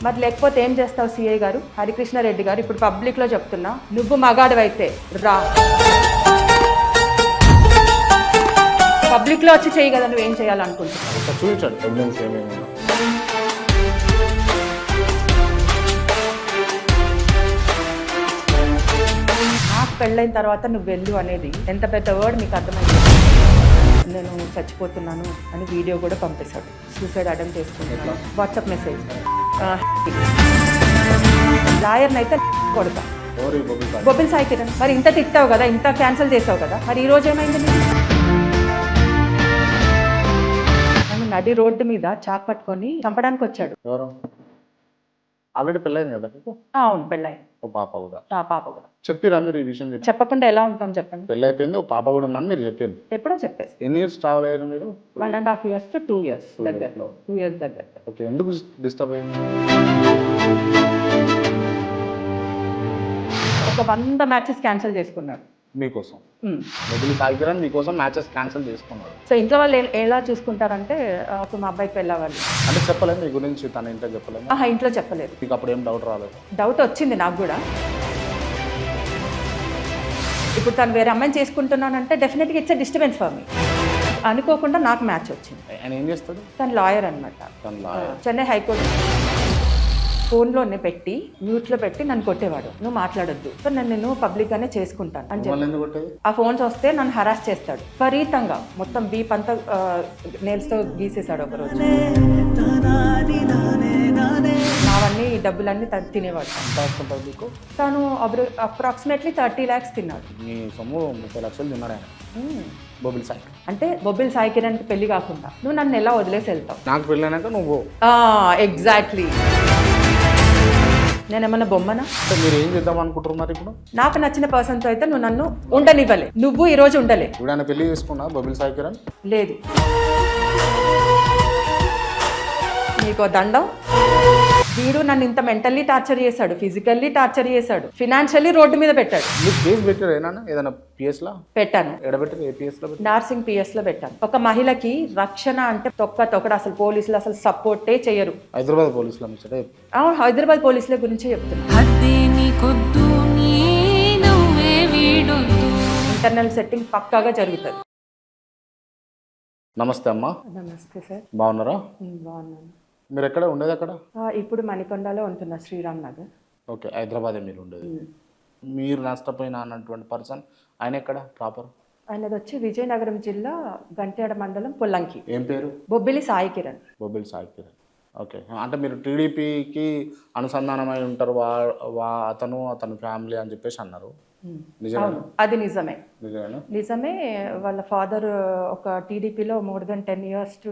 మరి లేకపోతే ఏం చేస్తావు సిఐ గారు హరికృష్ణారెడ్డి గారు? ఇప్పుడు పబ్లిక్లో చెప్తున్నా, నువ్వు మగాడివైతే రా, పబ్లిక్లో వచ్చి చేయి కదా, నువ్వేం చేయాలనుకుంటున్నావు? చూపించండి ఎవిడెన్స్ ఏమేమి. నాకు పెళ్ళైన తర్వాత నువ్వు వెళ్ళు అనేది ఎంత పెద్ద వర్డ్ మీకు అర్థమైంది. నేను చచ్చిపోతున్నాను అని వీడియో కూడా పంపిస్తాడు. సూసైడ్ అటెంప్ట్ చేసుకుంటున్నాను వాట్సాప్ మెసేజ్. లాయర్ని అయితే కొడతా. బొబ్బిల్ సాయి కిరణ్. మరి ఇంత తిట్టావు కదా, ఇంత క్యాన్సిల్ చేసావు కదా, మరి ఈ రోజు ఏమైంది? నన్ను నడి రోడ్డు మీద చాక్ పట్టుకొని చంపడానికి వచ్చాడు. ఎవరు? ఆల్రెడీ పెళ్ళైంది కదా మీకు? అవును, పెళ్ళాయి. ఓ పాప కూడా? ఆ పాప కూడా. చెప్పిరా మీరు ఈ విషయం? చెప్పకుండా ఎలా ఉంటాం చెప్పండి. పెళ్ళి అయిపోయింది, ఓ పాప కూడా ఉందని మీరు చెప్పారు. ఎప్పుడో చెప్పేసి. ఎన్ని ఇయర్స్ ట్రావెల్ అయ్యారు మీరు? 1.5 years to 2 years దగ్గరలో. 2 years దగ్గర. ఓకే, ఎందుకు డిస్టర్బ్ అయింది? ఒక 100 మ్యాచెస్ క్యాన్సిల్ చేసుకున్నాడు మీకోసం. బొబ్బిలి సాయి కిరణ్ మీకోసం మ్యాచెస్ క్యాన్సిల్ చేసుకున్నారు. సో ఇంట్లో వాళ్ళు ఎలా చూసుకుంటారంటే, ఒక మా అబ్బాయికి వెళ్ళేవాళ్ళు. అంటే చెప్పలేదు మీ గురించి తన ఇంట్లో చెప్పలేదు? ఇంట్లో చెప్పలేదు. మీకు అప్పుడు ఏం డౌట్ రాలేదు? డౌట్ వచ్చింది నాకు కూడా. ఇప్పుడు తను వేరే అమ్మాయిని చేసుకుంటున్నానంటే డెఫినెట్గా ఇట్స్ డిస్టర్బెన్స్ ఫర్ మీ. అనుకోకుండా నాకు మ్యాచ్ వచ్చింది. ఆయన ఏం చేస్తాడు? తను లాయర్ అనమాట. తన లాయర్. చెన్నై హైకోర్టు. ఫోన్లోనే పెట్టి మ్యూట్లో పెట్టి నన్ను కొట్టేవాడు, నువ్వు మాట్లాడొద్దు, సో నేను పబ్లిక్గానే చేసుకుంటాను అని చెప్పి. ఆ ఫోన్స్ వస్తే నన్ను హరాస్ చేస్తాడు విపరీతంగా. మొత్తం బీప్ అంతా నేల్స్తో గీసేసాడు ఒకరోజు. నావన్నీ డబ్బులన్నీ తినేవాడు. మీకు తను అప్రాక్సిమేట్లీ 30 lakhs తిన్నాడు. మీ సొమ్ము 30 లక్షలు తిన్నాడు ఆయన. బొబ్బిలి సాయి అంటే బొబ్బిలి సాయి కిరణ్కి పెళ్లి కాకుండా నువ్వు నన్ను ఎలా వదిలేసి వెళ్తావు? నాకు పెళ్ళైనాక నువ్వు ఎగ్జాక్ట్లీ. నేనేమన్నా బొమ్మనా? మీరు ఏం చేద్దాం అనుకుంటున్నారు ఇప్పుడు? నాకు నచ్చిన పర్సన్తో అయితే నువ్వు నన్ను ఉండనివ్వలే. నువ్వు ఈ రోజు ఉండలే. ఇప్పుడు ఆయన పెళ్లి చేసుకున్నా బొబ్బిలి సాయి కిరణ్? లేదు. నీకో దండం. వీడు నన్ను ఇంత మెంటల్లీ టార్చర్ చేశాడు, ఫిజికల్లీ టార్చర్ చేశాడు, ఫినాన్షియల్లీ రోడ్డు మీద పెట్టాడు. మీరు కేసు పెట్టారు ఏదైనా పిఎస్లో? పెట్టాను. ఎడబెట్టారు? ఏ పిఎస్లో? నార్సింగ్ పిఎస్లో పెట్టాను. ఒక మహిళకి రక్షణ అంటే తొక్కడు. అసలు పోలీసులు అసలు సపోర్టే చేయరు. హైదరాబాద్ పోలీసులు? అవును, హైదరాబాద్ పోలీసుల గురించే చెప్తున్నా. ఇంటర్నల్ సెట్టింగ్ పక్కాగా జరుగుతుంది. నమస్తే అమ్మా. నమస్తే సార్. బాగున్నారా? బాగున్నాను. మీరు ఎక్కడ ఉండేది? అక్కడ ఇప్పుడు మణికొండలో ఉంటున్నా, శ్రీరామ్ నగర్. ఓకే, హైదరాబాదే మీరు ఉండేది. మీరు నష్టపోయిన అన్నటువంటి పర్సన్ ఆయన ఎక్కడ ప్రాపర్? ఆయనది వచ్చి విజయనగరం జిల్లా గంట్యాడ మండలం పొల్లంకి. ఏం పేరు? బొబ్బిలి సాయి కిరణ్. బొబ్బిలి సాయి కిరణ్. ఓకే, అంటే మీరు టీడీపీకి అనుసంధానమై ఉంటారు అతను అతని ఫ్యామిలీ అని చెప్పేసి అన్నారు. అవును, అది నిజమే. నిజమే. వాళ్ళ ఫాదర్ ఒక టీడీపీలో more than 10 years to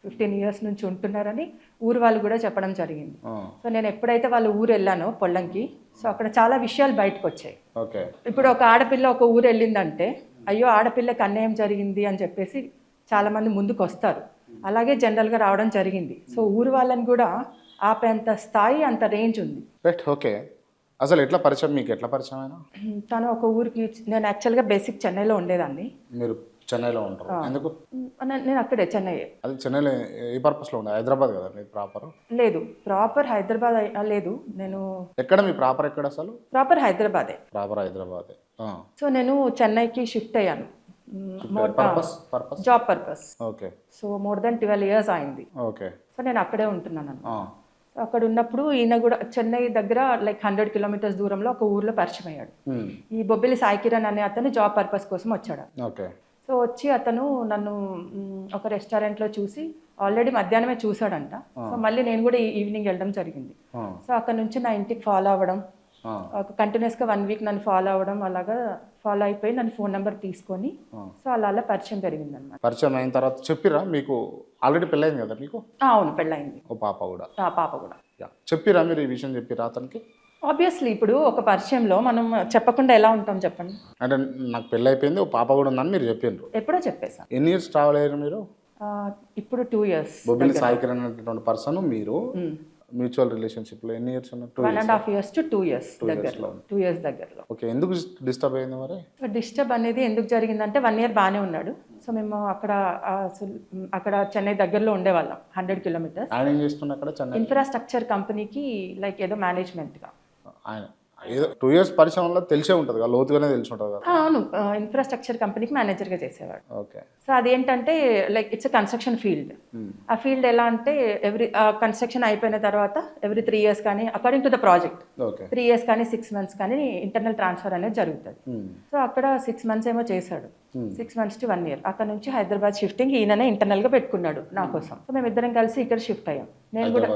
15 years నుంచి ఉంటున్నారని ఊరు వాళ్ళు కూడా చెప్పడం జరిగింది. సో నేను ఎప్పుడైతే వాళ్ళ ఊరు వెళ్ళానో పొల్లంకి, సో అక్కడ చాలా విషయాలు బయటకు వచ్చాయి. ఓకే, ఇప్పుడు ఒక ఆడపిల్ల ఒక ఊరు వెళ్ళిందంటే, అయ్యో ఆడపిల్లకి అన్యాయం జరిగింది అని చెప్పేసి చాలామంది ముందుకు వస్తారు. అలాగే జనరల్గా రావడం జరిగింది. సో ఊరు వాళ్ళని కూడా ఆపేంత స్థాయి, అంత రేంజ్ ఉంది. రైట్. ఓకే, అసలు ఎట్లా పరిచయం? మీకు ఎట్లా పరిచయం అయినా? తను ఒక ఊరికి, నేను యాక్చువల్గా బేసిక్ చెన్నైలో ఉండేదాన్ని. మీరు చెన్నైలో ఉంటారు? ఎందుకు? నేను అక్కడే చెన్నై. అది చెన్నైలో ఏ పర్పస్లో ఉండే? హైదరాబాద్ కదా మీరు ప్రాపర్? లేదు, ప్రాపర్ హైదరాబాద్ లేదు. నేను ఎక్కడ? మీ ప్రాపర్ ఎక్కడ అసలు? ప్రాపర్ హైదరాబాదే. ప్రాపర్ హైదరాబాదే. సో నేను చెన్నైకి షిఫ్ట్ అయ్యాను job purpose. Okay. So more than 12 years అయింది. ఓకే. సో నేను అక్కడే ఉంటున్నాను. అక్కడ ఉన్నప్పుడు ఈయన కూడా చెన్నై దగ్గర లైక్ 100 kilometers దూరంలో ఒక ఊర్లో పరిచయం అయ్యాడు. ఈ బొబ్బిలి సాయి కిరణ్ అనే అతను జాబ్ పర్పస్ కోసం వచ్చాడు. ఓకే. సో వచ్చి అతను నన్ను ఒక రెస్టారెంట్లో చూసి ఆల్రెడీ మధ్యాహ్నమే చూసాడంట. సో మళ్ళీ నేను కూడా ఈవినింగ్ వెళ్ళడం జరిగింది. సో అక్కడ నుంచి నా ఇంటికి ఫాలో అవ్వడం, ఒక కంటిన్యూస్గా 1 week నన్ను ఫాలో అవ్వడం, అలాగా ఫాలో అయిపోయి నన్ను ఫోన్ నెంబర్ తీసుకొని, సో అలా పరిచయం పెరిగింది అనమాట. పరిచయం అయిన తర్వాత చెప్పిరా మీకు ఆల్రెడీ పెళ్ళైంది కదా మీకు? అవును, పెళ్ళైంది. ఓ పాప కూడా? పాప కూడా. చెప్పిరా మీరు ఈ విషయం? చెప్పిరా అతనికి? ఆబ్వియస్లీ ఇప్పుడు ఒక పరిచయంలో మనం చెప్పకుండా ఎలా ఉంటాం చెప్పండి. అంటే నాకు పెళ్ళి అయిపోయింది, ఓ పాప కూడా ఉందని మీరు చెప్పిండ్రు? ఎప్పుడో చెప్పేసా. ఎన్ని ఇయర్స్ ట్రావెల్ అయ్యారు మీరు? ఇప్పుడు 2 years. బొబ్బిలి సాయి కిరణ్ అనేటువంటి పర్సన్ మీరు మ్యూచువల్ రిలేషన్షిప్ లో ఎన్ని ఇయర్స్ ఉన్నారు? 1.5 years to 2 years దగ్గరలో. 2 years దగ్గరలో. ఓకే, ఎందుకు డిస్టర్బ్ అయింది మరి? డిస్టర్బ్ అనేది ఎందుకు జరిగిందంటే 1 year బాగానే ఉన్నాడు. సో మేము అక్కడ చెన్నై దగ్గరలో ఉండేవాళ్ళం 100 కిలోమీటర్స్. ఆయన ఏం చేస్తున్నా అక్కడ చెన్నై? ఇన్ఫ్రాస్ట్రక్చర్ కంపెనీకి లైక్ ఏదో మేనేజ్మెంట్గా. ఆయన ఏదో 2 years పరిశ్రమలో తెలిసే ఉంటుంది కదా, లోతుగానే తెలిసి ఉంటుంది కదా. అవును, ఇన్ఫ్రాస్ట్రక్చర్ కంపెనీకి మేనేజర్గా చేసేవాడు. ఓకే. సో అదేంటంటే లైక్ ఇట్స్ కన్స్ట్రక్షన్ ఫీల్డ్. ఆ ఫీల్డ్ ఎలా అంటే కన్స్ట్రక్షన్ అయిపోయిన తర్వాత ఎవ్రీ 3 years కానీ according to the project okay 3 years కానీ 6 months కానీ ఇంటర్నల్ ట్రాన్స్ఫర్ అనేది జరుగుతుంది. సో అక్కడ 6 months ఏమో చేశాడు, 6 months to 1 year. అక్కడ నుంచి హైదరాబాద్ షిఫ్టింగ్ ఈయననే ఇంటర్నల్గా పెట్టుకున్నాడు నా కోసం. సో మేము ఇద్దరం కలిసి ఇక్కడ షిఫ్ట్ అయ్యాం. నేను కూడా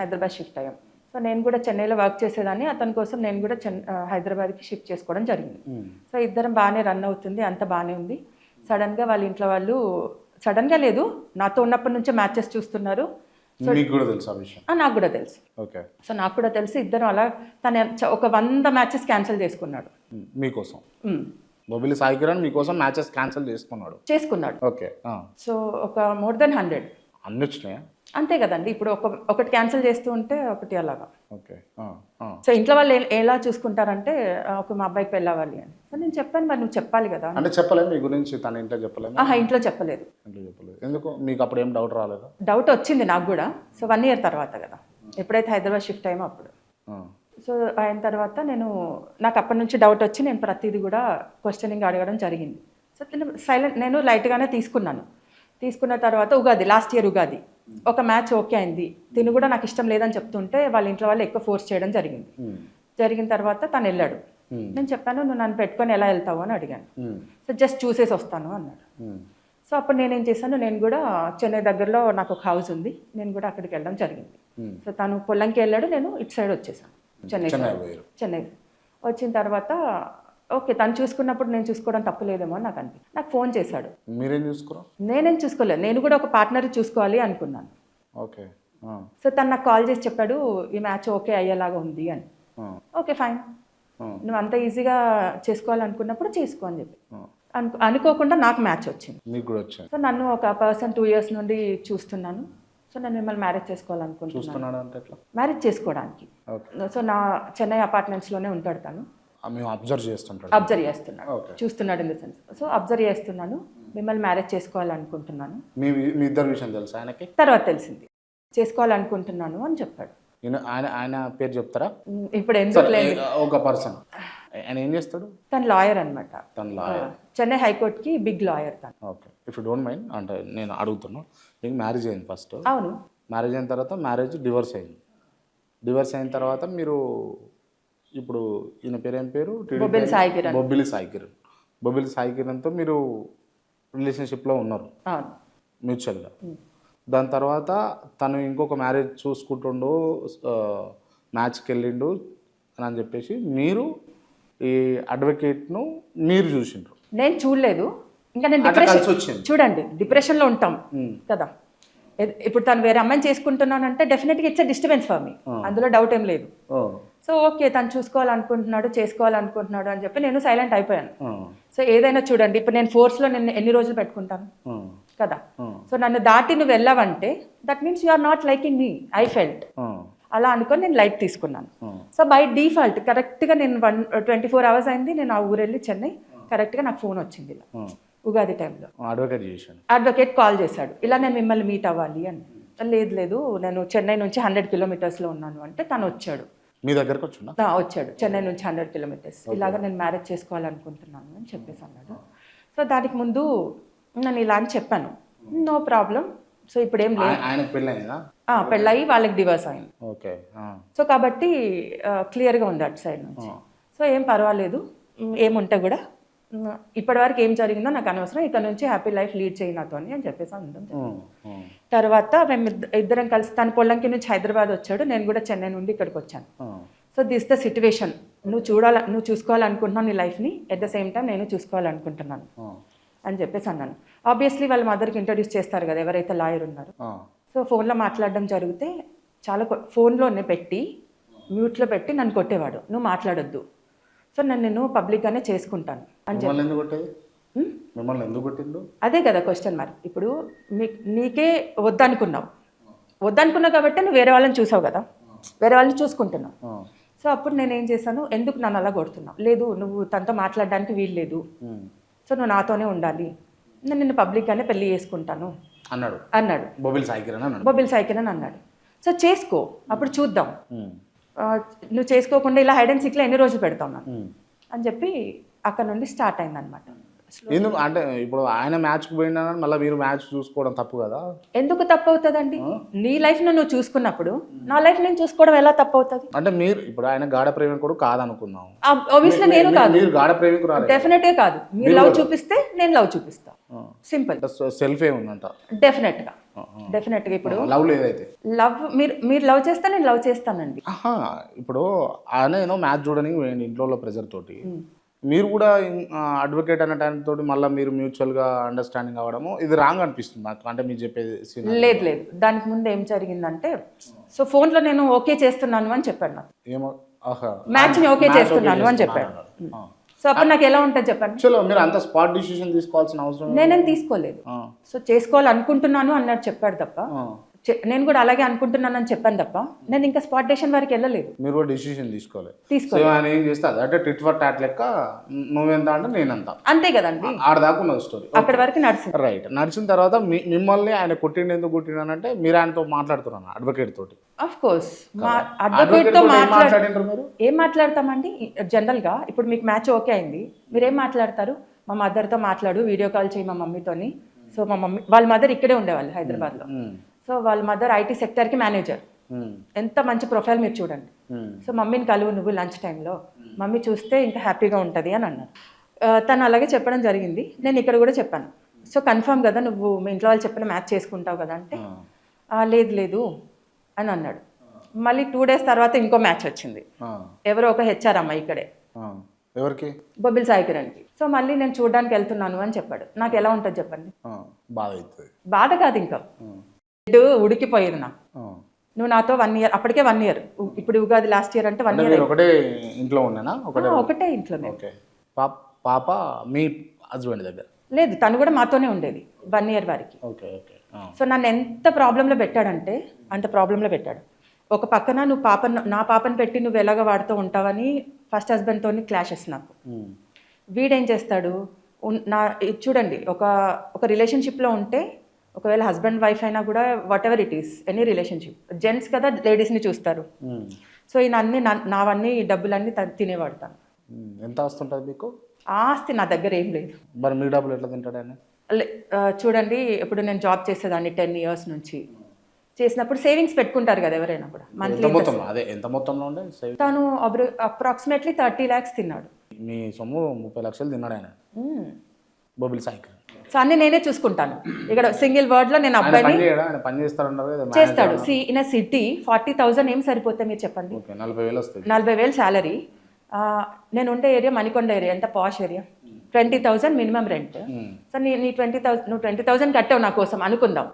హైదరాబాద్ షిఫ్ట్ అయ్యాం. సో నేను కూడా చెన్నైలో వర్క్ చేసేదాన్ని, అతని కోసం నేను కూడా హైదరాబాద్కి షిఫ్ట్ చేసుకోవడం జరిగింది. సో ఇద్దరం బాగానే రన్ అవుతుంది, అంత బాగానే ఉంది. సడన్గా వాళ్ళ ఇంట్లో వాళ్ళు, సడన్గా లేదు, నాతో ఉన్నప్పటి నుంచే మ్యాచెస్ చూస్తున్నారు. మీకు కూడా తెలుసు ఆ విషయం? నాకు కూడా తెలుసు. ఓకే. సో నాకు కూడా తెలిసి ఇద్దరం అలా తను ఒక 100 మ్యాచెస్ క్యాన్సిల్ చేసుకున్నాడు మీకోసం. బొబ్బిలి సాయి కిరణ్ మీకోసం మ్యాచెస్ క్యాన్సిల్ చేసుకున్నాడు. ఓకే. సో ఒక more than 100 అన్ని వచ్చినాయా? అంతే కదండి, ఇప్పుడు ఒకటి క్యాన్సిల్ చేస్తూ ఉంటే ఒకటి అలాగా. ఓకే. సో ఇంట్లో వాళ్ళు ఎలా చూసుకుంటారంటే ఒక మా అబ్బాయికి వెళ్ళవాలి అని. సో నేను చెప్పాను, మరి నువ్వు చెప్పాలి కదా. అంటే చెప్పలేదు మీ గురించి తన ఇంట్లో? చెప్పలేదు. ఇంట్లో చెప్పలేదు. ఎందుకు? మీకు అప్పుడు ఏం డౌట్ రాలేదు? డౌట్ వచ్చింది నాకు కూడా. సో 1 year తర్వాత కదా, ఎప్పుడైతే హైదరాబాద్ షిఫ్ట్ అయ్యామో అప్పుడు. సో అయిన తర్వాత నాకు అప్పటి నుంచి డౌట్ వచ్చి నేను ప్రతిదీ కూడా క్వశ్చనింగ్ అడగడం జరిగింది. సో నేను లైట్గానే తీసుకున్న తర్వాత ఉగాది, లాస్ట్ ఇయర్ ఉగాది ఒక మ్యాచ్ ఓకే అయింది. తిను కూడా నాకు ఇష్టం లేదని చెప్తుంటే వాళ్ళ ఇంట్లో వాళ్ళు ఎక్కువ ఫోర్స్ చేయడం జరిగిన తర్వాత తను వెళ్ళాడు. నేను చెప్పాను, నువ్వు నన్ను పెట్టుకొని ఎలా వెళ్తావు అని అడిగాను. సో జస్ట్ చూసేసి వస్తాను అన్నాడు. సో అప్పుడు నేనేం చేశాను, నేను కూడా చెన్నై దగ్గరలో నాకు ఒక హౌస్ ఉంది, నేను కూడా అక్కడికి వెళ్ళడం జరిగింది. సో తను పొలంకి వెళ్ళాడు, నేను ఇటు సైడ్ వచ్చేసాను, చెన్నై. వచ్చిన తర్వాత ఓకే, తను చూసుకున్నప్పుడు నేను చూసుకోవడం తప్పులేదేమో అని నాకు ఫోన్ చేశాడు. మీరేం చూసుకోరు? నేనేం చూసుకోలేదు, నేను కూడా ఒక పార్ట్నర్ చూసుకోవాలి అనుకున్నాను. ఓకే. సో తను నాకు కాల్ చేసి చెప్పాడు, ఈ మ్యాచ్ ఓకే అయ్యేలాగా ఉంది అని. ఓకే ఫైన్, నువ్వు అంత ఈజీగా చేసుకోవాలనుకున్నప్పుడు చేసుకో అని చెప్పి అనుకోకుండా నాకు మ్యాచ్ వచ్చింది. సో నన్ను ఒక పర్సన్ 2 years నుండి చూస్తున్నాను. సో నేను మిమ్మల్ని మ్యారేజ్ చేసుకోవాలనుకుంటున్నాను, మ్యారేజ్ చేసుకోవడానికి. సో నా చెన్నై అపార్ట్మెంట్స్లోనే ఉంటాడు తను. అబ్జర్వ్ చేస్తున్నాడు, చూస్తున్నాడు in the sense. So observe చేస్తున్నాను, మిమ్మల్ని మ్యారేజ్ చేసుకోవాలనుకుంటున్నాను. మీ ఇద్దరు విషయం తెలుసా ఆయనకి? తర్వాత తెలిసింది, చేసుకోవాలనుకుంటున్నాను అని చెప్పాడు. ఆయన పేరు చెప్తారా ఇప్పుడు? ఎందుకు లేదు, ఒక పర్సన్. ఆయన ఏం చేస్తాడు? తను లాయర్ అనమాట. తను లాయర్, చెన్నై హైకోర్టుకి బిగ్ లాయర్ తను. Okay. If you don't mind, అంటే నేను అడుగుతున్నా, మీకు మ్యారేజ్ అయింది ఫస్ట్? అవును. మ్యారేజ్ అయిన తర్వాత డివోర్స్ అయింది. డివోర్స్ అయిన తర్వాత మీరు ఇప్పుడు ఈయన పేరు ఏం పేరు? బొబ్బిలి సాయి కిరణ్తో మీరు రిలేషన్షిప్లో ఉన్నారు మ్యూచువల్గా. దాని తర్వాత తను ఇంకొక మ్యారేజ్ చూసుకుంటుండు, మ్యాచ్కి వెళ్ళిండు అని చెప్పేసి మీరు ఈ అడ్వకేట్ను మీరు చూసిండ్రు? నేను చూడలేదు. ఇంకా నేను చూడండి, డిప్రెషన్లో ఉంటాం కదా. ఇప్పుడు తను వేరే అమ్మాయిని చేసుకుంటున్నానంటే డెఫినెట్గా ఇట్స్ డిస్టర్బెన్స్ ఫర్ మీ, అందులో డౌట్ ఏం లేదు. సో ఓకే, తను చేసుకోవాలనుకుంటున్నాడు అని చెప్పి నేను సైలెంట్ అయిపోయాను. సో ఏదైనా చూడండి, ఇప్పుడు నేను ఫోర్స్లో నేను ఎన్ని రోజులు పెట్టుకుంటాను కదా. సో నన్ను దాటి నువ్వు వెళ్ళావంటే that means you are not liking me, I felt. అలా అనుకొని నేను లైట్ తీసుకున్నాను. సో బై డిఫాల్ట్ కరెక్ట్గా నేను 24 hours అయింది, నేను ఆ ఊరెళ్ళి చెన్నై, కరెక్ట్గా నాకు ఫోన్ వచ్చింది ఇలా ఉగాది టైంలో. అడ్వకేట్ కాల్ చేశాడు, ఇలా నేను మిమ్మల్ని మీట్ అవ్వాలి అని. లేదు నేను చెన్నై నుంచి 100 kilometers ఉన్నాను అంటే తను వచ్చాడు. మీ దగ్గరకు వచ్చాడు, చెన్నై నుంచి 100 kilometers. ఇలాగ నేను మ్యారేజ్ చేసుకోవాలనుకుంటున్నాను అని చెప్పేసి అన్నాడు. సో దానికి ముందు నేను ఇలా అని చెప్పాను, నో ప్రాబ్లం. సో ఇప్పుడు ఏం లేదు, పెళ్ళయి వాళ్ళకి డివోర్స్ అయింది. సో కాబట్టి క్లియర్గా ఉంది అటు సైడ్ నుంచి. సో ఏం పర్వాలేదు, ఏముంటే కూడా ఇప్పటివరకు ఏం జరిగిందో నాకు అనవసరం, ఇక్కడ నుంచి హ్యాపీ లైఫ్ లీడ్ చేయి నాతో అని చెప్పేసి అందం. తర్వాత మేము ఇద్దరం కలిసి తన పొలంకి నుంచి హైదరాబాద్ వచ్చాడు, నేను కూడా చెన్నై నుండి ఇక్కడికి వచ్చాను. సో దిస్ ద సిచ్యువేషన్, నువ్వు చూసుకోవాలనుకుంటున్నావు నీ లైఫ్ని, ఎట్ ద సేమ్ టైం నేను చూసుకోవాలనుకుంటున్నాను అని చెప్పేసి అన్నాను. ఆబ్వియస్లీ వాళ్ళ మదర్కి ఇంట్రడ్యూస్ చేస్తారు కదా ఎవరైతే లాయర్ ఉన్నారో. సో ఫోన్లో మాట్లాడడం జరిగితే చాలా ఫోన్లోనే పెట్టి మ్యూట్లో పెట్టి నన్ను కొట్టేవాడు, నువ్వు మాట్లాడొద్దు, సో నేను పబ్లిక్గానే చేసుకుంటాను అని చెప్పి. అదే కదా క్వశ్చన్. మరి ఇప్పుడు నీకే వద్దనుకున్నావు కాబట్టి నువ్వు వేరే వాళ్ళని చూసావు కదా, వేరే వాళ్ళని చూసుకుంటున్నావు. సో అప్పుడు నేను ఏం చేశాను, ఎందుకు నన్ను అలా కొడుతున్నావు, లేదు నువ్వు తనతో మాట్లాడడానికి వీలు లేదు, సో నువ్వు నాతోనే ఉండాలి నేను నిన్ను పబ్లిక్గానే పెళ్లి చేసుకుంటాను అన్నాడు అన్నాడు. బొబిల్ సాయి కిరణ్ అన్నాడు. బొబ్బిల్ సైకిల్ అని అన్నాడు. సో చేసుకో, అప్పుడు చూద్దాం. ఉమ్, నువ్వు చేసుకోకుండా ఇలా హైడ్ అండ్ సీక్లో ఎన్ని రోజులు పెడతావు నాకు ఉమ్. అని చెప్పి అక్కడ నుండి స్టార్ట్ అయిందనమాట. ఎందుకు అంటే ఇప్పుడు ఆయన మ్యాచ్కి పోయినా మళ్ళీ మీరు మ్యాచ్ చూసుకోవడం తప్పు కదా? ఎందుకు తప్పు అవుతుందండి? నీ లైఫ్ను నువ్వు చూసుకున్నప్పుడు నా లైఫ్ నేను చూసుకోవడం ఎలా తప్పు అవుతుంది? అంటే మీరు ఇప్పుడు ఆయన గాఢ ప్రేమికుడు కాదనుకుందాం, ఆబ్వియస్లీ నేను కాదు, మీరు గాఢ ప్రేమికుడు రాలేదు. డెఫినెట్గా కాదు. మీరు లవ్ చూపిస్తే నేను లవ్ చూపిస్తా, సింపుల్. సెల్ఫే ఉందంట డెఫినెట్గా డెఫినెట్గా. ఇప్పుడు లవ్ లేదైతే లవ్ మీరు లవ్ చేస్తే నేను లవ్ చేస్తానండి. ఇప్పుడు ఆయన ఏదో మ్యాచ్ చూడడానికి పోయింది ఇంట్లో ప్రెజర్ తోటి, మీరు కూడా అడ్వకేట్ అనే టైం తోటి మళ్ళీ మీరు మ్యూచువల్గా అండర్స్టాండింగ్ అవ్వడము ఇది రాంగ్ అనిపిస్తుంది నాకు. అంటే మీరు చెప్పేది లేదు లేదు, దానికి ముందు ఏం జరిగిందంటే, సో ఫోన్లో నేను ఓకే చేస్తున్నాను అని చెప్పాడు నాకు. ఏమో మ్యాచ్ని ఓకే చేస్తున్నాను అని చెప్పాడు. సో అప్పుడు నాకు ఎలా ఉంటుంది చెప్పండి? చలో మీరు అంత స్పాట్ డిసిషన్ తీసుకోవాల్సిన అవసరం నేనేం తీసుకోలేదు. సో చేసుకోవాలనుకుంటున్నాను అన్నట్టు చెప్పాడు తప్ప, నేను కూడా అలాగే అనుకుంటున్నానని చెప్పాను తప్ప నేను ఇంకా స్పాట్ డెసిషన్ వరకు వెళ్ళలేదు. మీరు కూడా డిసిషన్ తీసుకోలేదు. ఆయన ఏం చేస్తే అంటే టిట్ ఫర్ టాట్ లెక్క నువ్వెంత అంటే నేనంత, అంతే కదండి. ఆడదాకా ఉన్నది స్టోరీ, అక్కడి వరకు నడిచింది. రైట్. నడిచిన తర్వాత మిమ్మల్ని ఆయన కొట్టిండు, ఎందుకు కొట్టిండనంటే మీరు ఆయనతో మాట్లాడుతున్నాను అడ్వకేట్ తోటి. ఆఫ్ కోర్స్ అడ్వకేట్ తో మాట్లాడిండ్రు మీరు. ఏం మాట్లాడతామండి జనరల్ గా? ఇప్పుడు మీకు మ్యాచ్ ఓకే అయింది, మీరేం మాట్లాడతారు? మా మదర్తో మాట్లాడు, వీడియో కాల్ చేయి మా మమ్మీతోని. సో మా మమ్మీ వాళ్ళ మదర్ ఇక్కడే ఉండేవాళ్ళు హైదరాబాద్లో. సో వాళ్ళ మదర్ ఐటీ సెక్టర్కి మేనేజర్. ఎంత మంచి ప్రొఫైల్ మీరు చూడండి. సో మమ్మీని కలువు నువ్వు లంచ్ టైంలో, మమ్మీ చూస్తే ఇంకా హ్యాపీగా ఉంటుంది అని అన్నారు. తను అలాగే చెప్పడం జరిగింది. నేను ఇక్కడ కూడా చెప్పాను, సో కన్ఫర్మ్ కదా నువ్వు మీ ఇంట్లో వాళ్ళు చెప్పిన మ్యాచ్ చేసుకుంటావు కదా అంటే, లేదు లేదు అని అన్నాడు. మళ్ళీ 2 days తర్వాత ఇంకో మ్యాచ్ వచ్చింది, ఎవరో ఒక హెచ్ఆర్ అమ్మాయి ఇక్కడే. ఎవరికి? బొబ్బిల్ సాయి కిరణ్కి. సో మళ్ళీ నేను చూడడానికి వెళ్తున్నాను అని చెప్పాడు. నాకు ఎలా ఉంటుంది చెప్పండి? బాధ అవుతుంది. బాధ కాదు, ఇంకా ఉడికిపోయేది నాకు. నువ్వు నాతో 1 year, అప్పటికే 1 year, ఇప్పుడు ఉగాది లాస్ట్ ఇయర్ అంటే 1 year. ఒకటే ఇంట్లో ఉన్నానా? ఒకటే ఇంట్లోనే. పాప మీ హస్బెండ్ దగ్గర లేదు, తను కూడా మాతోనే ఉండేది 1 year వరకు. సో నన్ను ఎంత ప్రాబ్లంలో పెట్టాడంటే అంత ప్రాబ్లంలో పెట్టాడు. ఒక పక్కన నువ్వు నా పాపను పెట్టి నువ్వు ఎలాగ వాడుతూ ఉంటావని ఫస్ట్ హస్బెండ్తో క్లాషెస్ నాకు. వీడేం చేస్తాడు, చూడండి, ఒక రిలేషన్షిప్లో ఉంటే ఒకవేళ హస్బెండ్ వైఫ్ అయినా కూడా what ever it is, any relationship, gents కదా లేడీస్ని చూస్తారు. సో ఈయన అన్ని నావన్నీ డబ్బులన్నీ తినేవాడు తను. ఎంత వస్తుంటుంది మీకు? ఆస్తి నా దగ్గర ఏం లేదు. మరి మీ డబ్బులు ఎట్లా తింటాడు ఆయన? చూడండి, ఇప్పుడు నేను జాబ్ చేసేదాన్ని 10 years నుంచి. చేసినప్పుడు సేవింగ్స్ పెట్టుకుంటారు కదా ఎవరైనా కూడా, మంత్లీ. ఎంత మొత్తంలో ఉండే? తను అప్రాక్సిమేట్లీ 30 lakhs తిన్నాడు. మీ సొమ్ము 30 లక్షలు తిన్నాడు ఆయన, బొబ్బిల్ సాయి కిరణ్. సో అన్ని నేనే చూసుకుంటాను. ఇక్కడ సింగిల్ వర్డ్ లో నేను అబ్బాయిని చేస్తాడు. ఇన్ అ సిటీ 40,000 ఏం సరిపోతే మీరు చెప్పండి? 40,000 శాలరీ. నేను ఉండే ఏరియా మణికొండ ఏరియా, ఎంత పాష్ ఏరియా. 20,000 minimum rent. సో నీ 20,000 నువ్వు 20,000 కట్టావు నా కోసం అనుకుందాం.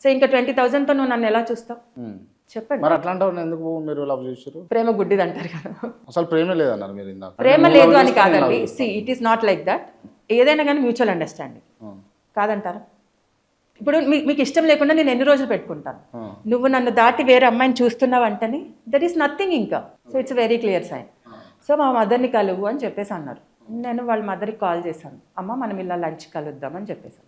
సో ఇంకా 20,000తో నువ్వు నన్ను ఎలా చూస్తావు చెప్పండి? మరి అట్లాంటి ఎందుకు మీరు లవ్ చేశారు? ప్రేమ గుడ్డిది అంటారు కదా. అసలు ప్రేమ లేదన్నారు మీరు ఇందాక. ప్రేమ లేదు అని కాదండి. It is not like that. ఏదైనా కానీ మ్యూచువల్ అండర్స్టాండింగ్ కాదంటారా? ఇప్పుడు మీకు ఇష్టం లేకుండా నేను ఎన్ని రోజులు పెట్టుకుంటాను? నువ్వు నన్ను దాటి వేరే అమ్మాయిని చూస్తున్నావు అంటేనే దర్ ఈస్ నథింగ్ ఇంకా. So it's very clear sign. So మా మదర్ని కలువు అని చెప్పేసి అన్నారు. నేను వాళ్ళ మదర్కి కాల్ చేశాను, అమ్మ మనం ఇలా లంచ్ కలుద్దామని చెప్పేసాను.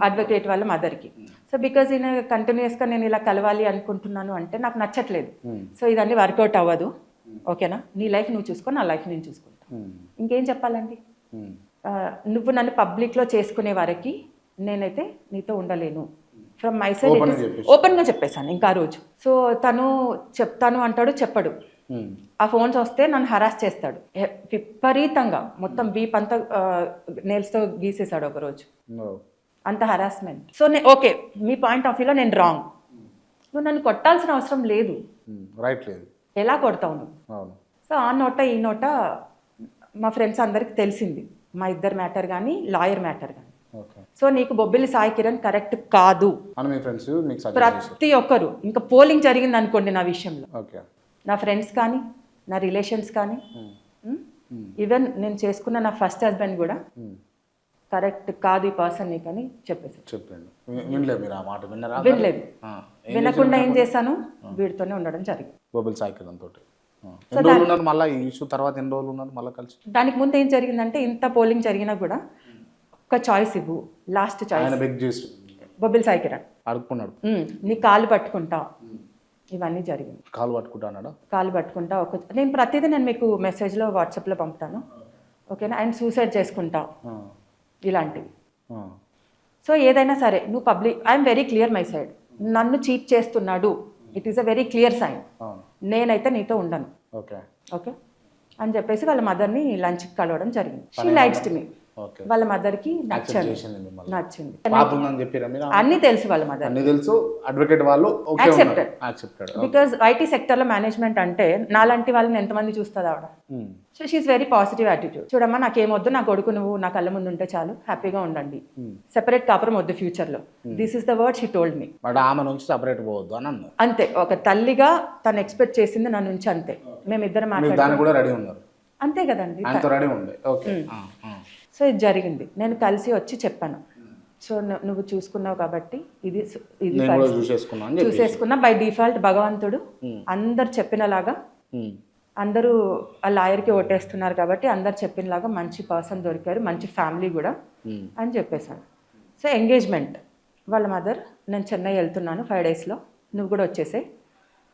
అడ్వకేట్ వాళ్ళ మదర్కి. సో బికాజ్ ఈయన కంటిన్యూస్గా నేను ఇలా కలవాలి అనుకుంటున్నాను అంటే నాకు నచ్చట్లేదు. సో ఇదన్నీ వర్కౌట్ అవ్వదు, ఓకేనా? నీ లైఫ్ నువ్వు చూసుకో, నా లైఫ్ నేను చూసుకుంటా. ఇంకేం చెప్పాలండి? నువ్వు నన్ను పబ్లిక్లో చేసుకునే వరకు నేనైతే నీతో ఉండలేను. ఫ్రమ్ మై సైడ్ ఓపెన్గా చెప్పేశాను ఇంకా ఆ రోజు. సో తను చెప్తాను అంటాడు, చెప్పడు. ఆ ఫోన్స్ వస్తే నన్ను హరాస్ చేస్తాడు విపరీతంగా. మొత్తం వీప్ అంతా నేల్స్తో గీసేశాడు ఒకరోజు, అంత harassment. So okay, me point of వ్యూలో నేను రాంగ్. నువ్వు నన్ను కొట్టాల్సిన అవసరం లేదు, ఎలా కొడతావు నువ్వు? సో ఆ నోట ఈ నోట మా ఫ్రెండ్స్ అందరికి తెలిసింది, మా ఇద్దరు మ్యాటర్ కానీ లాయర్ మ్యాటర్ కానీ. సో నీకు బొబ్బిలి సాయి కిరణ్ కరెక్ట్ కాదు ప్రతి ఒక్కరు. ఇంకా పోలింగ్ జరిగింది అనుకోండి నా విషయంలో, నా ఫ్రెండ్స్ కానీ నా రిలేషన్స్ కానీ ఈవెన్ నేను చేసుకున్న నా ఫస్ట్ హస్బెండ్ కూడా కరెక్ట్ కాదు ఈ పర్సన్ నీకు అని చెప్పేసి వినలేదు. వినకుండా ఏం చేశాను, వీడితోనే ఉండడం జరిగింది. దానికి ముందు ఏం జరిగిందంటే ఇంత పోలింగ్ జరిగినా కూడా ఒక చాయిస్ ఇవ్వు, లాస్ట్ చాయిస్. ఆయన బెగ్ చేసి బొబ్బిలి సాయి కిరణ్ అడుక్కున్నాడు. నీ కాలు పట్టుకుంటా, ఇవన్నీ జరిగింది. కాలు పట్టుకుంటా అన్నాడా? కాలు పట్టుకుంటా, నేను ప్రతిదీ నేను మీకు మెసేజ్లో వాట్సాప్లో పంపుతాను, ఓకేనా. ఆయన సూసైడ్ చేసుకుంటా, ఇలాంటివి. సో ఏదైనా సరే నువ్వు public, I'm very clear my side. నన్ను చీట్ చేస్తున్నాడు, it is a very clear sign. నేనైతే నీతో ఉండను, ఓకే ఓకే అని చెప్పేసి వాళ్ళ మదర్ని లంచ్కి కలవడం జరిగింది. She likes to me. వాళ్ళ మదర్కి నచ్చింది. అన్నీ తెలుసు వాళ్ళ మదర్, అన్ని తెలుసు. అడ్వకేట్ వాళ్ళు యాక్సెప్టెడ్ బికాజ్ ఐటీ సెక్టర్ లో మేనేజ్మెంట్ అంటే నాలాంటి వాళ్ళని ఎంతమంది చూస్తుంది ఆవిడ. So she is very positive attitude. చూడమ్మా, నాకేమొద్దు, నా కొడుకు నువ్వు నా కళ్ళ ముందు ఉంటే చాలు, హ్యాపీగా ఉండండి, సెపరేట్ కాపురం వద్దు ఫ్యూచర్ లో. This is the word she told me. ఆమె నుంచి సెపరేట్ పోవద్దు అని అన్నారు. అంతే, ఒక తల్లిగా తను ఎక్స్పెక్ట్ చేసింది నా నుంచి, అంతే. మేమిద్దరం దానికి కూడా రెడీ ఉన్నారు, అంతే కదండి. రెడీ ఉండే. ఓకే. సో ఇది జరిగింది. నేను కలిసి వచ్చి చెప్పాను, సో నువ్వు చూసుకున్నావు కాబట్టి ఇది చూసేసుకున్నా. బై డిఫాల్ట్ భగవంతుడు అందరు చెప్పినలాగా, అందరూ ఆ లాయర్కి ఓటేస్తున్నారు కాబట్టి అందరు చెప్పినలాగా మంచి పర్సన్ దొరికారు, మంచి ఫ్యామిలీ కూడా అని చెప్పేశాను. సో ఎంగేజ్మెంట్ వాళ్ళ మదర్, నేను చెన్నై వెళ్తున్నాను 5 daysలో, నువ్వు కూడా వచ్చేసే.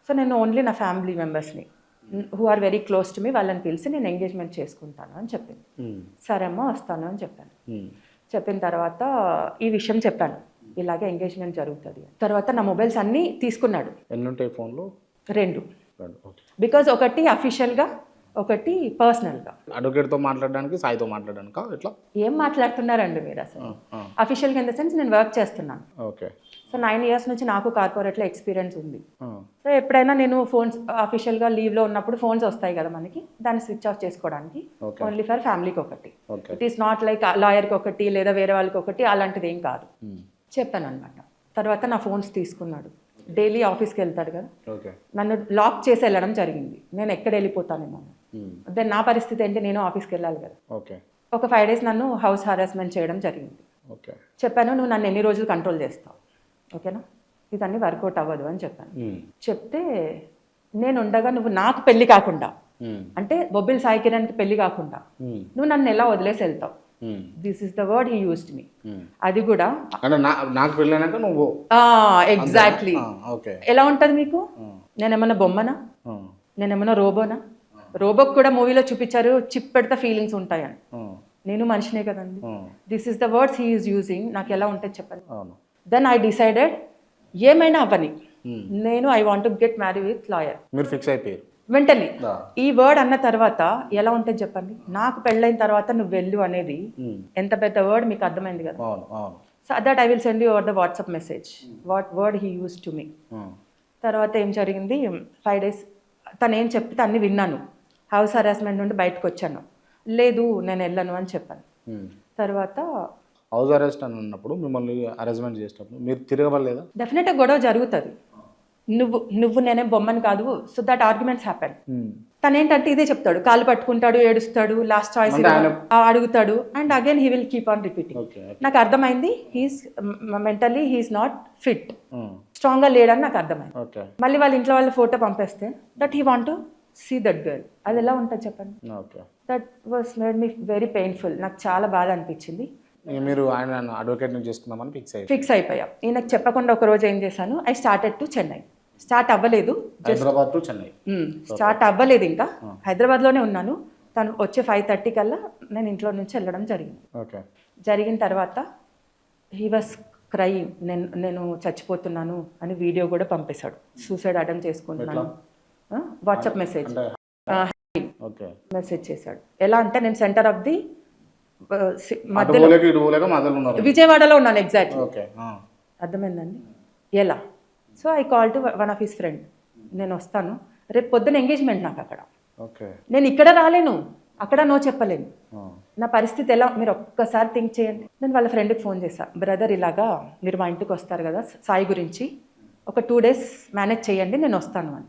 సో నేను ఓన్లీ నా ఫ్యామిలీ మెంబర్స్ని who are very close to me వాళ్ళని పిలిచి నేను ఎంగేజ్మెంట్ చేసుకుంటాను అని చెప్పింది. సరే అమ్మ వస్తాను అని చెప్పాను. చెప్పిన తర్వాత ఈ విషయం చెప్పాను, ఇలాగే ఎంగేజ్మెంట్ జరుగుతుంది. తర్వాత నా మొబైల్స్ అన్నీ తీసుకున్నాడు. ఎన్ని ఉంటాయి ఫోన్లో? 2. బికాజ్ ఒకటి అఫీషియల్గా, ఒకటి పర్సనల్గా. అడ్వకేట్తో మాట్లాడడానికి, సాయితో మాట్లాడడానికి ఎట్లా? ఏం మాట్లాడుతున్నారండి మీరు అసలు? అఫీషియల్గా ఇన్ ద సెన్స్ నేను వర్క్ చేస్తున్నాను. ఓకే. సో 9 years నుంచి నాకు కార్పొరేట్లో ఎక్స్పీరియన్స్ ఉంది. సో ఎప్పుడైనా నేను ఫోన్స్ అఫీషియల్గా లీవ్లో ఉన్నప్పుడు ఫోన్స్ వస్తాయి కదా మనకి, దాన్ని స్విచ్ ఆఫ్ చేసుకోవడానికి. ఓన్లీ ఫర్ ఫ్యామిలీకి ఒకటి. ఇట్ ఈస్ నాట్ లైక్ లాయర్కి ఒకటి లేదా వేరే వాళ్ళకి ఒకటి, అలాంటిది ఏం కాదు. చెప్పాను అనమాట. తర్వాత నా ఫోన్స్ తీసుకున్నాడు. డైలీ ఆఫీస్కి వెళ్తాడు కదా, నన్ను లాక్ చేసి వెళ్ళడం జరిగింది. నేను ఎక్కడ వెళ్ళిపోతానేమో. దెన్ నా పరిస్థితి ఏంటి, నేను ఆఫీస్కి వెళ్ళాలి కదా. ఒక 5 days నన్ను హౌస్ హరాస్మెంట్ చేయడం జరిగింది. చెప్పాను, నువ్వు నన్ను ఎన్ని రోజులు కంట్రోల్ చేస్తావు, ఓకేనా, ఇదన్నీ వర్కౌట్ అవ్వదు అని చెప్పాను. చెప్తే నేను ఉండగా నువ్వు నాకు పెళ్లి కాకుండా, అంటే బొబ్బిలి సాయి కిరణ్కి పెళ్లి కాకుండా నువ్వు నన్ను ఎలా వదిలేసి వెళ్తావు, this is the word he used me. అది కూడా నాకు పెళ్ళైనాక నువ్వు ఎగ్జాక్ట్లీ ఎలా ఉంటుంది మీకు? నేనేమన్నా బొమ్మనా, నేనేమన్నా రోబోనా? రోబోకి కూడా మూవీలో చూపించారు చిప్ పెడితే ఫీలింగ్స్ ఉంటాయని. నేను మనిషినే కదండి. This is the words he is using. నాకు ఎలా ఉంటుంది చెప్పండి. దెన్ ఐ డిసైడెడ్ ఏమైనా అవ్వని, నేను I want to get marry with lawyer. మీరు ఫిక్స్ అయిపోయారు వెంటనే. ఈ వర్డ్ అన్న తర్వాత ఎలా ఉంటుంది చెప్పండి. నాకు పెళ్ళైన తర్వాత నువ్వు వెళ్ళు అనేది ఎంత పెద్ద వర్డ్, మీకు అర్థమైంది కదా. So that I will send you over the WhatsApp message what word he use to me. తర్వాత ఏం జరిగింది, 5 days తను ఏం చెప్తే అన్ని విన్నాను. హౌస్ హరాస్మెంట్ నుండి బయటకు వచ్చాను. లేదు నేను వెళ్ళను అని చెప్పాను. తర్వాత హౌస్ అరెస్ట్ అని అన్నప్పుడు, మిమ్మల్ని అరెస్ట్మెంట్ చేసినప్పుడు మీరు తిరగలేదా? డెఫినెట్గా గొడవ జరుగుతుంది. నువ్వు నేనే బొమ్మని కాదు. So that arguments happen. తను ఏంటంటే ఇదే చెప్తాడు, కాలు పట్టుకుంటాడు, ఏడుస్తాడు, లాస్ట్ చాయిస్ అడుగుతాడు, and again he will keep on repeating. నాకు అర్థమైంది he's mentally he's not fit, స్ట్రాంగ్గా లేడని నాకు అర్థమైంది. మళ్ళీ వాళ్ళ ఇంట్లో వాళ్ళ ఫోటో పంపేస్తే that he want to see that girl, అది ఎలా ఉంటుంది చెప్పండి. That was made me very painful. నాకు చాలా బాధ అనిపించింది. మీరు ఆయన అడ్వకేట్ చేసుకుందామని ఫిక్స్ అయిపోయా. ఈయనకు చెప్పకుండా ఒక రోజు ఏం చేశాను, I started to Chennai. Start అవ్వలేదు, హైదరాబాద్ టు చెన్నై స్టార్ట్ అవ్వలేదు, ఇంకా హైదరాబాద్లోనే ఉన్నాను. తను వచ్చే 5:30 కల్లా నేను ఇంట్లో నుంచి వెళ్ళడం జరిగింది. జరిగిన తర్వాత హీ వాస్ క్రైయింగ్, నేను చచ్చిపోతున్నాను అని వీడియో కూడా పంపేశాడు. సూసైడ్ అటెంప్ట్ చేసుకుంటున్నాను వాట్సాప్ మెసేజ్ చేశాడు. ఎలా అంటే నేను సెంటర్ ఆఫ్ ది మధ్యలో విజయవాడలో ఉన్నాను ఎగ్జాక్ట్లీ. అర్థమైందండి ఎలా. So I call to one of his friend, నేను వస్తాను రేపు పొద్దున ఎంగేజ్మెంట్ నాకు అక్కడ, నేను ఇక్కడ రాలేను, అక్కడ నో చెప్పలేను, నా పరిస్థితి ఎలా మీరు ఒక్కసారి థింక్ చేయండి. నేను వాళ్ళ ఫ్రెండ్కి ఫోన్ చేశాను, బ్రదర్ ఇలాగా మీరు మా ఇంటికి వస్తారు కదా సాయి గురించి, ఒక 2 days మేనేజ్ చేయండి, నేను వస్తాను అని.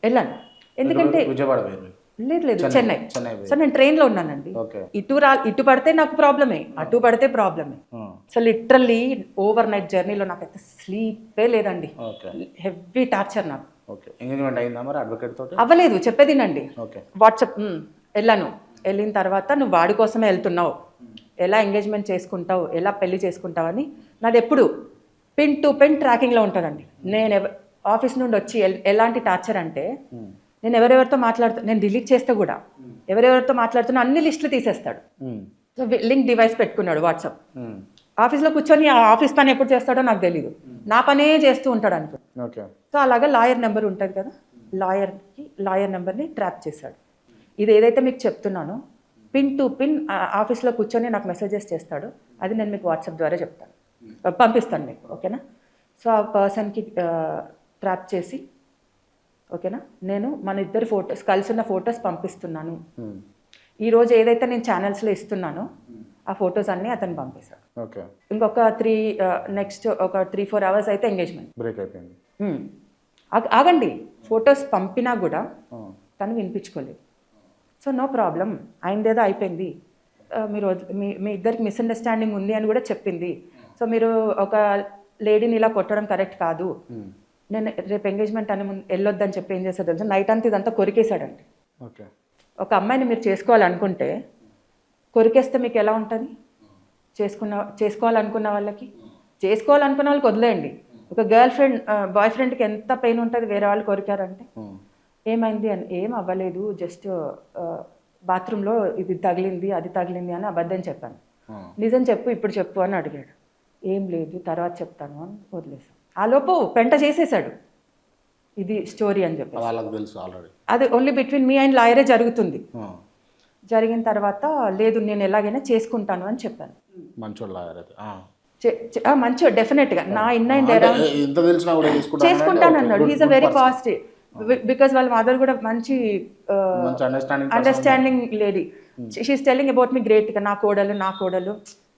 వెళ్ళాను, ఎందుకంటే లేదు చెన్నై. సో నేను ట్రైన్లో ఉన్నానండి. ఇటు పడితే నాకు ప్రాబ్లమే, అటు పడితే ప్రాబ్లమే. సో లిటరల్లీ ఓవర్ నైట్ జర్నీలో నాకైతే స్లీపే లేదండి, హెవీ టార్చర్ నాకు. అవ్వలేదు, చెప్పేదినండి. వాట్సాప్ వెళ్ళాను. వెళ్ళిన తర్వాత నువ్వు వాడి కోసమే వెళ్తున్నావు, ఎలా ఎంగేజ్మెంట్ చేసుకుంటావు, ఎలా పెళ్లి చేసుకుంటావు అని నాది ఎప్పుడు పిన్ టు పిన్ ట్రాకింగ్లో ఉంటుందండి. నేను ఆఫీస్ నుండి వచ్చి ఎలాంటి టార్చర్ అంటే, నేను ఎవరెవరితో నేను డిలీట్ చేస్తే కూడా ఎవరెవరితో మాట్లాడుతున్నా అన్ని లిస్టులు తీసేస్తాడు. సో లింక్ డివైస్ పెట్టుకున్నాడు వాట్సాప్. ఆఫీస్లో కూర్చొని ఆ ఆఫీస్ పని ఎప్పుడు చేస్తాడో నాకు తెలీదు, నా పనే చేస్తూ ఉంటాడు అనుకో. సో అలాగా లాయర్ నెంబర్ ఉంటుంది కదా, లాయర్ నెంబర్ని ట్రాప్ చేశాడు. ఇది ఏదైతే మీకు చెప్తున్నానో పిన్ టు పిన్ ఆఫీస్లో కూర్చొని నాకు మెసేజెస్ చేస్తాడు. అది నేను మీకు వాట్సాప్ ద్వారా చెప్తాను, పంపిస్తాను మీకు, ఓకేనా. సో ఆ పర్సన్కి ట్రాప్ చేసి, ఓకేనా, నేను మన ఇద్దరు ఫొటోస్ కలిసి ఉన్న ఫొటోస్ పంపిస్తున్నాను. ఈరోజు ఏదైతే నేను ఛానల్స్లో ఇస్తున్నానో ఆ ఫొటోస్ అన్నీ అతను పంపిస్తాడు. ఇంకొక నెక్స్ట్ ఒక 3-4 అవర్స్ అయితే ఎంగేజ్మెంట్ బ్రేక్ అయిపోయింది. ఆగండి, ఫొటోస్ పంపినా కూడా తను వినిపించుకోలేదు. సో నో ప్రాబ్లం, అయిందేదో అయిపోయింది, మీరు మీ ఇద్దరికి మిస్అండర్స్టాండింగ్ ఉంది అని కూడా చెప్పింది. సో మీరు ఒక లేడీని ఇలా కొట్టడం కరెక్ట్ కాదు, నేను రేపు ఎంగేజ్మెంట్ అని వెళ్ళొద్దని చెప్పి ఏం చేస్తాడు తెలుసు, నైట్ అంతా ఇదంతా కొరికేశాడండి. ఒక అమ్మాయిని మీరు చేసుకోవాలనుకుంటే కొరికేస్తే మీకు ఎలా ఉంటుంది? చేసుకోవాలనుకున్న వాళ్ళకి వదిలేయండి. ఒక బాయ్ ఫ్రెండ్కి ఎంత పెయిన్ ఉంటుంది వేరే వాళ్ళు కొరికారంటే. ఏమైంది అని, ఏం అవ్వలేదు, జస్ట్ బాత్రూంలో ఇది తగిలింది అది తగిలింది అని అబద్ధం చెప్పాను. నిజం చెప్పు, ఇప్పుడు చెప్పు అని అడిగాడు. ఏం లేదు తర్వాత చెప్తాను అని వదిలేసాను. ఆ లోపు పెంట చేసేసాడు, ఇది స్టోరీ అని చెప్పి. అది ఓన్లీ బిట్వీన్ మీ అండ్ లాయరే జరుగుతుంది. జరిగిన తర్వాత లేదు నేను ఎలాగైనా చేసుకుంటాను అని చెప్పాను. మంచోడు డెఫినెట్గా, నా ఇన్ అండ్ అరౌండ్ చేసుకుంటాను అన్నాడు. He's a very positive, because వాళ్ళ మదర్ కూడా మంచి understanding lady. She's telling about me గ్రేట్గా, నా కోడలు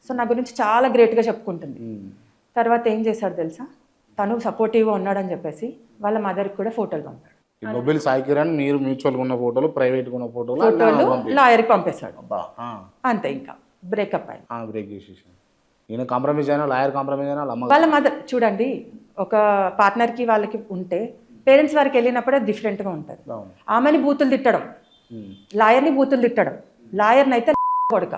సో నా గురించి చాలా గ్రేట్గా చెప్పుకుంటుంది. తర్వాత ఏం చేశాడు తెలుసా, తను సపోర్టివ్గా ఉన్నాడని చెప్పేసి వాళ్ళ మదర్కి కూడా ఫోటోలు పంపాడు. బొబ్బిలి సాయి కిరణ్ మీరు మ్యూచువల్గా ఉన్న ఫోటోలు, ప్రైవేట్గా ఉన్న ఫోటోలు లాయర్కి పంపేశాడు. అంతే, ఇంకా బ్రేకప్ అయింది. బ్రేక్ చేసేసాను. ఈయన కాంప్రమైజ్ అయినా, లాయర్ కాంప్రమైజ్ అయినా, వాళ్ళ మదర్ చూడండి, ఒక పార్ట్నర్కి వాళ్ళకి ఉంటే పేరెంట్స్ వారికి వెళ్ళినప్పుడే డిఫరెంట్గా ఉంటుంది. ఆమెని బూతులు తిట్టడం, లాయర్ని బూతులు తిట్టడం, లాయర్ని అయితే కొడుక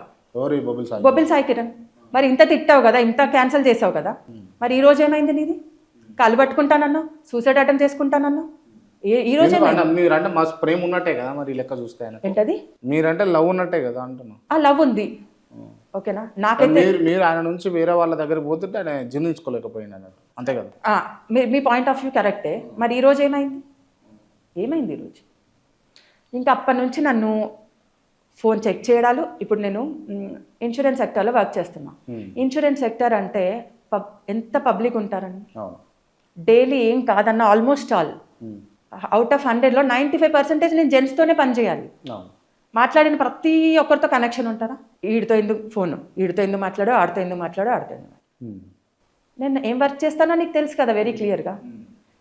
బొబ్బిలి సాయి కిరణ్. మరి ఇంత తిట్టావు కదా, ఇంత క్యాన్సిల్ చేసావు కదా, మరి ఈ రోజు ఏమైంది నీది? కాలు పట్టుకుంటానన్నా, సూసైడ్ అటెంప్ట్ చేసుకుంటానన్నా, ఈ రోజు మీరంటే మా ప్రేమ ఉన్నట్టే కదా మరి లెక్క చూస్తే. ఏంటది? మీరంటే లవ్ ఉన్నట్టే కదా అంటున్నా. ఆ లవ్ ఉంది, ఓకేనా. నాకైతే మీరు ఆయన నుంచి వేరే వాళ్ళ దగ్గర పోతుంటే ఆయన జీర్ణించుకోలేకపోయింది అన్నట్టు, అంతే కదా. మీ పాయింట్ ఆఫ్ వ్యూ కరెక్టే. మరి ఈ రోజు ఏమైంది ఈరోజు? ఇంకా అప్పటి నుంచి నన్ను ఫోన్ చెక్ చేయడాలు. ఇప్పుడు నేను ఇన్సూరెన్స్ సెక్టర్లో వర్క్ చేస్తున్నా. ఇన్సూరెన్స్ సెక్టర్ అంటే ఎంత పబ్లిక్ ఉంటారండి, డైలీ ఏం కాదన్న ఆల్మోస్ట్ ఆల్ అవుట్ ఆఫ్ 100లో 95% నేను జెంట్స్తోనే పనిచేయాలి. మాట్లాడిన ప్రతి ఒక్కరితో కనెక్షన్ ఉంటుందా? వీడితో ఎందుకు ఫోను, వీడితో ఎందుకు మాట్లాడో, ఆడితో ఎందుకు మాట్లాడో, నేను ఏం వర్క్ చేస్తానో నీకు తెలుసు కదా వెరీ క్లియర్గా.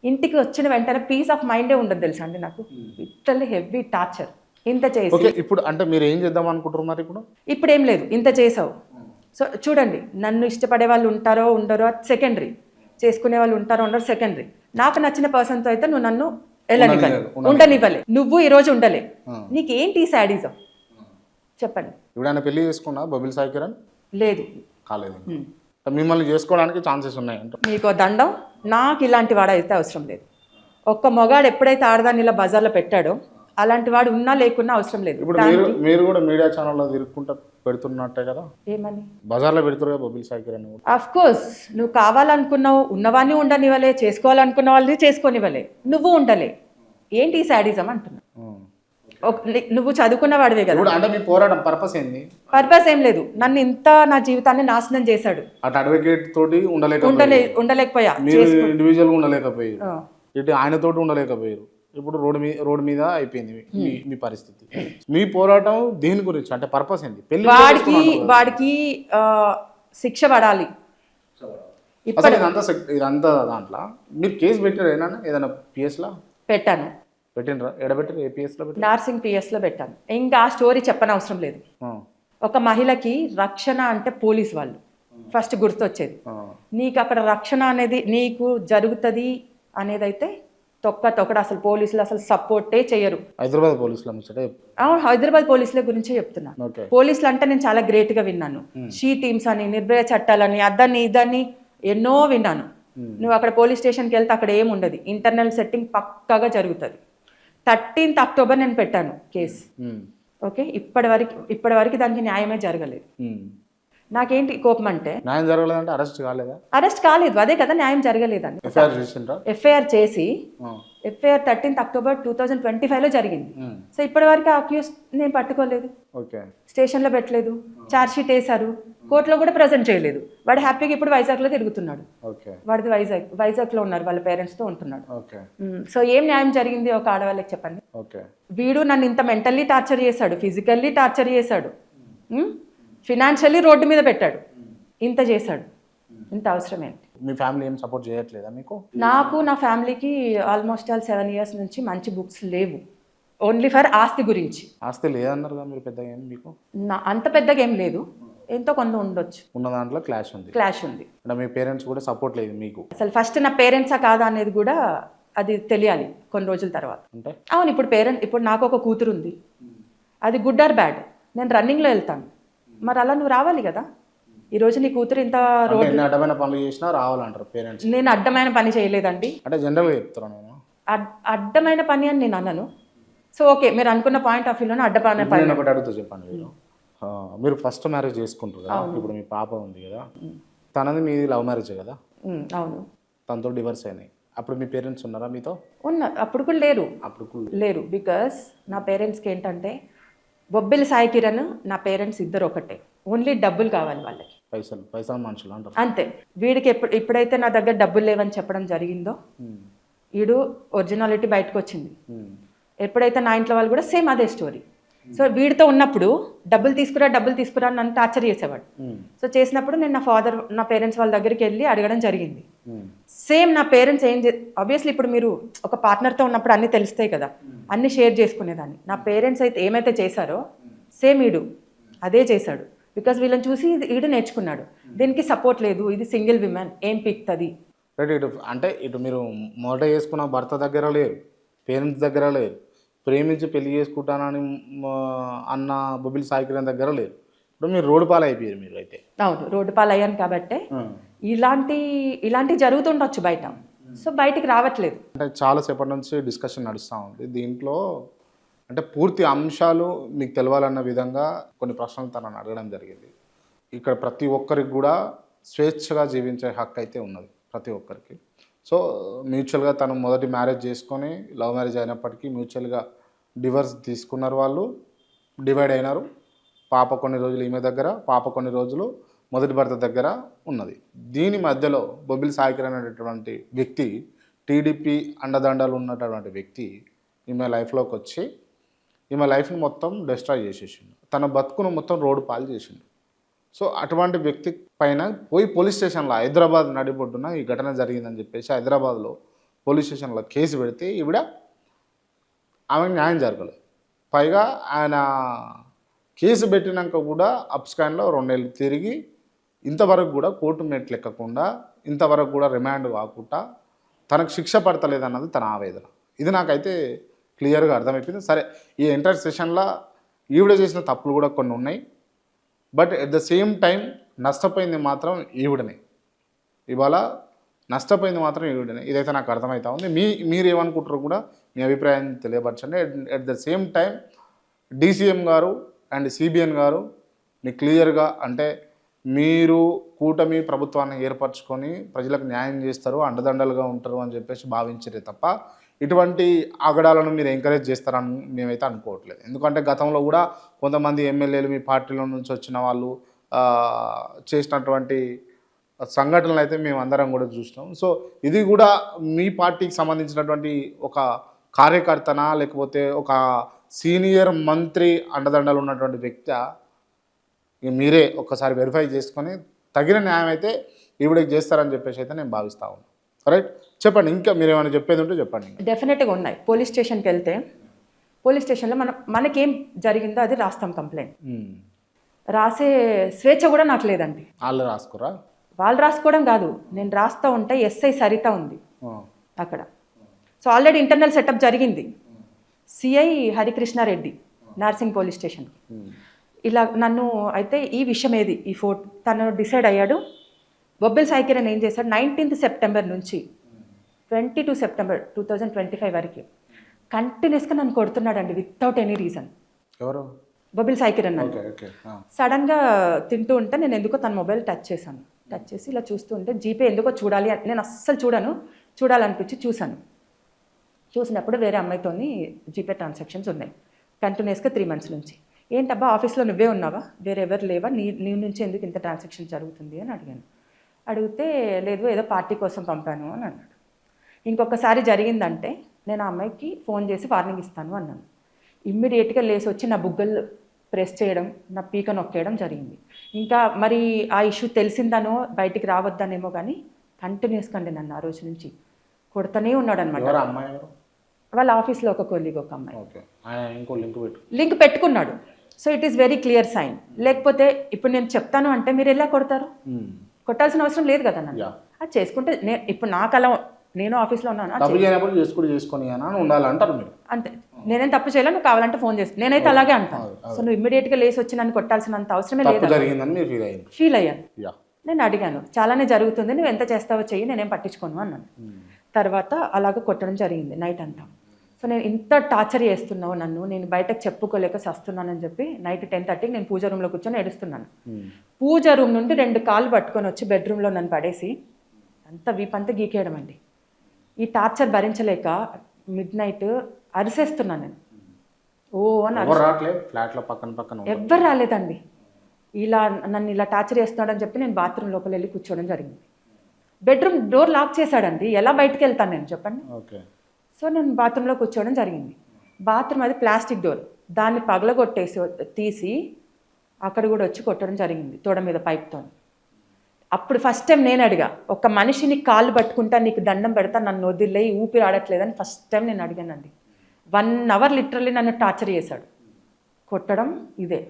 ఇంటికి వచ్చిన వెంటనే పీస్ ఆఫ్ మైండే ఉండదు తెలుసా అండి నాకు. Literally heavy torture. ఇంత చేసి ఇప్పుడు అంటే మీరు ఏం చేద్దాం అనుకుంటారు మరి? ఇప్పుడు ఏం లేదు, ఇంత చేసావు. సో చూడండి, నన్ను ఇష్టపడే వాళ్ళు ఉంటారో ఉండరో సెకండరీ, చేసుకునే వాళ్ళు ఉంటారో ఉండరో సెకండరీ. నాకు నచ్చిన పర్సన్తో అయితే నువ్వు నన్ను ఉండనివ్వలే, నువ్వు ఈరోజు ఉండలే, నీకేంటి శాడిజం చెప్పండి. ఇప్పుడు పెళ్లి చేసుకున్నా బొబ్బిలి సాయి కిరణ్? లేదు, కాలేదు. మిమ్మల్ని చేసుకోవడానికి ఛాన్సెస్ ఉన్నాయి అంటే మీకు దండం. నాకు ఇలాంటి వాడైతే అవసరం లేదు. ఒక్క మొగాడు ఎప్పుడైతే ఆడదాన్ని ఇలా బజార్లో పెట్టాడో అలాంటి వాడు ఉన్నా లేకున్నా అవసరం లేదు. ఇప్పుడు మీరు కూడా మీడియా ఛానల్లో తిరుగుకుంటా పెడుతున్నట్టే కదా, ఏమని బజార్లో పెడుతురు కదా బొబ్బిలి సాయి కిరణ్. ఆఫ్ కోర్స్, నువ్వు కావాలనుకున్నావు ఉన్నవాన్ని ఉండనివ్వలే, చేసుకోవాలనుకున్న వాళ్ళని చేసుకోనివ్వలే, నువ్వు ఉండలే. ఏంటి ఈ శాడిజం అంటున్నా. నువ్వు చదువుకున్న వాడివే కదా. అంటే మీ పోరాటం పర్పస్ ఏంది? పర్పస్ ఏం లేదు, నన్ను ఇంత నా జీవితాన్ని నాశనం చేశాడు. అటు అడ్వకేట్ తోటి ఉండలేకపోయా, ఇండివిజువల్ ఉండలేకపోయారు, ఇటు ఆయనతోటి ఉండలేకపోయారు. ఇప్పుడు రోడ్డు మీద అయిపోయింది మీ పరిస్థితి. మీ పోరాటం దేని గురించి అంటే పర్పస్ ఏంది? వాడికి శిక్ష పడాలి. ఇదంతా దాంట్లో మీరు కేసు పెట్టారు ఏదైనా పిఎస్లో? పెట్టాను. పెట్టినరా? ఎడబెట్టారు? ఏ పిఎస్లో? నార్సింగ్ పిఎస్లో పెట్టాను. ఇంకా ఆ స్టోరీ చెప్పనవసరం లేదు. ఒక మహిళకి రక్షణ అంటే పోలీస్ వాళ్ళు ఫస్ట్ గుర్తొచ్చేది. నీకు అక్కడ రక్షణ అనేది నీకు జరుగుతుంది అనేది అయితే తొక్కడు అసలు పోలీసులు అసలు సపోర్టే చేయరు. హైదరాబాద్ పోలీసులు ముచ్చటే. అవును, హైదరాబాద్ పోలీసుల గురించే చెప్తున్నా. ఓకే. పోలీసులు అంటే నేను చాలా గ్రేట్గా విన్నాను. షీ టీమ్స్ అని, నిర్భయ చట్టాలని, అద్దని ఇదని ఎన్నో విన్నాను. నువ్వు అక్కడ పోలీస్ స్టేషన్కి వెళ్తే అక్కడ ఏమి ఉండదు, ఇంటర్నల్ సెట్టింగ్ పక్కాగా జరుగుతుంది. 13th October నేను పెట్టాను కేసు. ఓకే, ఇప్పటి వరకు దానికి న్యాయమే జరగలేదు. నాకేంటి కోపం అంటే, న్యాయం జరగలేదంటే అరెస్ట్ కాలేదా? అరెస్ట్ కాలేదు, అదే కదా న్యాయం జరగలేదండి. ఎఫ్ఐఆర్ చేసి ఎఫ్ఐఆర్ 13th October 2025లో జరిగింది. సో ఇప్పటి వరకు అక్యూజ్ నేను పట్టుకోలేదు, స్టేషన్లో పెట్టలేదు, ఛార్జ్ షీట్ వేశారు, కోర్టులో కూడా ప్రజెంట్ చేయలేదు. వాడు హ్యాపీగా ఇప్పుడు వైజాగ్లో తిరుగుతున్నాడు. వాడిది వైజాగ్లో ఉన్నారు, వాళ్ళ పేరెంట్స్తో ఉంటున్నాడు. సో ఏం న్యాయం జరిగింది ఒక ఆడవాళ్ళకి చెప్పండి? వీడు నన్ను ఇంత మెంటల్లీ టార్చర్ చేశాడు, ఫిజికల్లీ టార్చర్ చేశాడు, ఫినాన్షియల్లీ రోడ్డు మీద పెట్టాడు, ఇంత చేశాడు. ఇంత అవసరం ఏంటి? మీ ఫ్యామిలీ ఏం సపోర్ట్ చేయట్లేదా మీకు? నాకు నా ఫ్యామిలీకి ఆల్మోస్ట్ 7 years నుంచి మంచి బుక్స్ లేవు, ఓన్లీ ఫర్ ఆస్తి గురించి. ఆస్తి లేదన్నారు కదా మీరు, పెద్దగా ఏం మీకు? అంత పెద్దగా ఏం లేదు, ఎంతో కొంత ఉండొచ్చు. ఉన్న దాంట్లో క్లాష్ ఉంది అంటే మీ పేరెంట్స్ కూడా సపోర్ట్ లేదు మీకు? అసలు ఫస్ట్ నా పేరెంట్సా కాదా అనేది కూడా అది తెలియాలి కొన్ని రోజుల తర్వాత. అంటే అవును, ఇప్పుడు నాకు ఒక కూతురు ఉంది, అది గుడ్ ఆర్ బ్యాడ్, నేను రన్నింగ్లో వెళ్తాను, మరి అలా నువ్వు రావాలి కదా. ఈరోజు నీ కూతురు ఇంత రోడ్డు అడ్డమైన పనులు చేసినా రావాలంటారు పేరెంట్స్. నేను అడ్డమైన పని చేయలేదండి, అంటే జనరల్గా చెప్తాను నేను. అడ్డమైన పని అని నేను అన్నాను. సో ఓకే, మీరు అనుకున్న పాయింట్ ఆఫ్ వ్యూలోనే అడ్డమైన పని. నేను ఒకటి అడుగుతూ చెప్పండి, మీరు ఫస్ట్ మ్యారేజ్ చేసుకుంటారు కదా, ఇప్పుడు మీ పాప ఉంది కదా, తనది మీది లవ్ మ్యారేజ్ కదా? అవును. తనతో డివర్స్ అయినాయి, అప్పుడు మీ పేరెంట్స్ ఉన్నారా మీతో? ఉన్నారు, అప్పుడు కూడా లేరు. బికాస్ నా పేరెంట్స్కి ఏంటంటే, బొబ్బిలి సాయి కిరణ్ నా పేరెంట్స్ ఇద్దరు ఒకటే, ఓన్లీ డబ్బులు కావాలి వాళ్ళకి, పైసలు మనుషులు అంటారు అంతే. వీడికి ఎప్పుడైతే నా దగ్గర డబ్బులు లేవని చెప్పడం జరిగిందో, వీడు ఒరిజినాలిటీ బయటకు వచ్చింది. ఎప్పుడైతే నా ఇంట్లో వాళ్ళు కూడా సేమ్ అదే స్టోరీ. సో వీడితో ఉన్నప్పుడు డబ్బులు తీసుకురా నన్ను టార్చర్ చేసేవాడు. సో చేసినప్పుడు నేను నా పేరెంట్స్ వాళ్ళ దగ్గరికి వెళ్ళి అడగడం జరిగింది. సేమ్ నా పేరెంట్స్ ఆబ్వియస్లీ ఇప్పుడు మీరు ఒక పార్ట్నర్తో ఉన్నప్పుడు అన్నీ తెలుస్తాయి కదా, అన్నీ షేర్ చేసుకునేదాన్ని. నా పేరెంట్స్ అయితే ఏమైతే చేశారో సేమ్ వీడు అదే చేశాడు. బికాస్ వీళ్ళని చూసి వీడు నేర్చుకున్నాడు. దీనికి సపోర్ట్ లేదు, ఇది సింగిల్ విమెన్, ఏం పిక్తుంది. అంటే ఇటు మీరు మొదట చేసుకున్న భర్త దగ్గర లేరు, పేరెంట్స్ దగ్గర లేరు, ప్రేమించి పెళ్లి చేసుకుంటానని అన్న బొబ్బిలి సాయి కిరణ్ దగ్గర లేరు. ఇప్పుడు మీరు రోడ్డు పాలు అయిపోయారు మీరు అయితే. అవును, రోడ్డు పాలు అయ్యాను కాబట్టి ఇలాంటి జరుగుతుండొచ్చు బయట, సో బయటికి రావట్లేదు. అంటే చాలాసేపటి నుంచి డిస్కషన్ నడుస్తూ ఉంది దీంట్లో. అంటే పూర్తి అంశాలు మీకు తెలవాలన్న విధంగా కొన్ని ప్రశ్నలు తనని అడగడం జరిగింది. ఇక్కడ ప్రతి ఒక్కరికి కూడా స్వేచ్ఛగా జీవించే హక్కు అయితే ఉన్నది ప్రతి ఒక్కరికి. సో మ్యూచువల్గా తను మొదటి మ్యారేజ్ చేసుకొని లవ్ మ్యారేజ్ అయినప్పటికీ మ్యూచువల్గా డివర్స్ తీసుకున్నారు, వాళ్ళు డివైడ్ అయినారు. పాప కొన్ని రోజులు ఈమె దగ్గర, పాప కొన్ని రోజులు మొదటి భర్త దగ్గర ఉన్నది. దీని మధ్యలో బొబ్బిలి సాయి కిరణ్ అనేటటువంటి వ్యక్తి, టీడీపీ అండదండలు ఉన్నటువంటి వ్యక్తి ఈమె లైఫ్లోకి వచ్చి ఈమె లైఫ్ని మొత్తం డిస్ట్రాయ్ చేసేసిండు, తన బతుకును మొత్తం రోడ్డు పాలు చేసిండు. సో అటువంటి వ్యక్తి పైన పోయి పోలీస్ స్టేషన్లో, హైదరాబాద్ నడిబొడ్డున ఈ ఘటన జరిగిందని చెప్పేసి హైదరాబాద్లో పోలీస్ స్టేషన్లో కేసు పెడితే ఈవిడ ఆమెకు న్యాయం జరగలేదు. పైగా ఆయన కేసు పెట్టినాక కూడా అప్స్కాన్లో 2 ఏళ్ళు తిరిగి ఇంతవరకు కూడా కోర్టు మెట్లు ఎక్కకుండా, ఇంతవరకు కూడా రిమాండ్ కాకుండా తనకు శిక్ష పడతలేదన్నది తన ఆవేదన. ఇది నాకైతే క్లియర్గా అర్థమైపోయింది. సరే, ఈ ఎంటైర్ సెషన్లో ఈవిడ చేసిన తప్పులు కూడా కొన్ని ఉన్నాయి, but at the same time నష్టపోయింది మాత్రం ఈవిడనే. ఇవాళ నష్టపోయింది మాత్రం ఈవిడనే, ఇదైతే నాకు అర్థమవుతా ఉంది. మీరు ఏమనుకుంటారో కూడా మీ అభిప్రాయాన్ని తెలియపరచండి. At the same time DCM గారు అండ్ సిబిఎన్ గారు మీకు క్లియర్గా, అంటే మీరు కూటమి ప్రభుత్వాన్ని ఏర్పరచుకొని ప్రజలకు న్యాయం చేస్తారు, అండదండలుగా ఉంటారు అని చెప్పేసి భావించరే తప్ప ఇటువంటి ఆగడాలను మీరు ఎంకరేజ్ చేస్తారని మేమైతే అనుకోవట్లేదు. ఎందుకంటే గతంలో కూడా కొంతమంది ఎమ్మెల్యేలు మీ పార్టీలో నుంచి వచ్చిన వాళ్ళు చేసినటువంటి సంఘటనలు అయితే మేము అందరం కూడా చూసినాం. సో ఇది కూడా మీ పార్టీకి సంబంధించినటువంటి ఒక కార్యకర్తనా, లేకపోతే ఒక సీనియర్ మంత్రి అండదండలు ఉన్నటువంటి వ్యక్తి, మీరే ఒక్కసారి వెరిఫై చేసుకొని తగిన న్యాయం అయితే ఈవిడకి చేస్తారని చెప్పేసి అయితే నేను భావిస్తా ఉన్నాను. రైట్, చెప్పండి, ఇంకా మీరు ఏమైనా చెప్పేది ఉంటే చెప్పండి. డెఫినెట్గా ఉన్నాయి. పోలీస్ స్టేషన్కి వెళ్తే పోలీస్ స్టేషన్లో మనకేం జరిగిందో అది రాస్తాం కంప్లైంట్. రాసే స్వేచ్ఛ కూడా నాకు లేదండి. వాళ్ళు రాసుకోరా? వాళ్ళు రాసుకోవడం కాదు, నేను రాస్తూ ఉంటే ఎస్ఐ సరిత ఉంది అక్కడ. సో ఆల్రెడీ ఇంటర్నల్ సెటప్ జరిగింది. CI Harikrishna Reddy Narsing police station ఇలా నన్ను అయితే ఈ విషయం ఏది ఈ తను డిసైడ్ అయ్యాడు. బొబ్బిలి సాయి కిరణ్ ఏం చేశాడు 19th సెప్టెంబర్ నుంచి 22 సెప్టెంబర్ 2025 వరకు కంటిన్యూస్గా నన్ను కొడుతున్నాడండి వితౌట్ ఎనీ రీజన్. ఎవరు? బొబ్బిలి సాయి కిరణ్ నన్ను సడన్గా తింటూ ఉంటే నేను ఎందుకో తన మొబైల్ టచ్ చేశాను. టచ్ చేసి ఇలా చూస్తూ ఉంటే జీపే ఎందుకో చూడాలి నేను అస్సలు చూడాలనిపించి చూశాను. చూసినప్పుడు వేరే అమ్మాయితోని జీపే ట్రాన్సాక్షన్స్ ఉన్నాయి కంటిన్యూస్గా 3 months నుంచి. ఏంటబ్బా ఆఫీస్లో నువ్వే ఉన్నావా, వేరే ఎవరు లేవా, నీ నుంచి ఎందుకు ఇంత ట్రాన్సాక్షన్ జరుగుతుంది అని అడిగాను. అడిగితే లేదు ఏదో పార్టీ కోసం పంపాను అని అన్నాడు. ఇంకొకసారి జరిగిందంటే నేను ఆ అమ్మాయికి ఫోన్ చేసి వార్నింగ్ ఇస్తాను అన్నాను. ఇమ్మీడియట్గా లేచి వచ్చి నా బుగ్గలు ప్రెస్ చేయడం, నా పీక నొక్కేయడం జరిగింది. ఇంకా మరి ఆ ఇష్యూ తెలిసిందనో బయటికి రావద్దనేమో కానీ కంటిన్యూస్గా అండి నన్ను ఆ రోజు నుంచి కొడుతూనే ఉన్నాడు అనమాట. వాళ్ళ ఆఫీస్లో ఒక కొలీగ్ ఒక అమ్మాయి లింక్ పెట్టుకున్నాడు. So it is very clear sign. లేకపోతే ఇప్పుడు నేను చెప్తాను అంటే మీరు ఎలా కొడతారు? కొట్టాల్సిన అవసరం లేదు కదా నన్ను. అది చేసుకుంటే ఇప్పుడు నాకు అలా నేను ఆఫీస్లో ఉన్నాను అంతే. నేనేం తప్పు చేయాలి, నువ్వు కావాలంటే ఫోన్ చేసి నేనైతే అలాగే అంటాను. సో నువ్వు ఇమ్మీడియట్గా లేసి వచ్చి నన్ను కొట్టాల్సినంత అవసరమే లేదు. ఫీల్ అయ్యాను. నేను అడిగాను చాలానే జరుగుతుంది, నువ్వు ఎంత చేస్తావో చెయ్యి, నేనేం పట్టించుకోను అన్నాను. తర్వాత అలాగ కొట్టడం జరిగింది నైట్ అంతా. సో నేను ఇంత టార్చర్ చేస్తున్నావు నన్ను, నేను బయటకు చెప్పుకోలేక సస్తున్నానని చెప్పి నైట్ 10:30కి నేను పూజ రూమ్లో కూర్చొని ఏడుస్తున్నాను. పూజ రూమ్ నుండి 2 కాళ్ళు పట్టుకొని వచ్చి బెడ్రూమ్లో నన్ను పడేసి అంత వీపంతా గీకేయడం అండి. ఈ టార్చర్ భరించలేక మిడ్నైట్ అరిసేస్తున్నాను నేను. ఓ అని ఎవ్వరు రాలేదండి. ఇలా నన్ను ఇలా టార్చర్ చేస్తున్నాడని చెప్పి నేను బాత్రూమ్ లోపల వెళ్ళి కూర్చోవడం జరిగింది. బెడ్రూమ్ డోర్ లాక్ చేశాడండి, ఎలా బయటకు వెళ్తాను నేను చెప్పండి. సో నేను బాత్రూంలో కూర్చోవడం జరిగింది. బాత్రూమ్ అది ప్లాస్టిక్ డోర్, దాన్ని పగలగొట్టేసి తీసి అక్కడ కూడా వచ్చి కొట్టడం జరిగింది తోడ మీద పైప్తో. అప్పుడు ఫస్ట్ టైం నేను అడిగా, ఒక మనిషిని కాళ్ళు పట్టుకుంటా నీకు దండం పెడతా నన్ను వదిలే ఊపిరి ఆడట్లేదని ఫస్ట్ టైం నేను అడిగానండి. 1 hour లిటరల్లీ నన్ను టార్చర్ చేశాడు. కొట్టడం ఇదే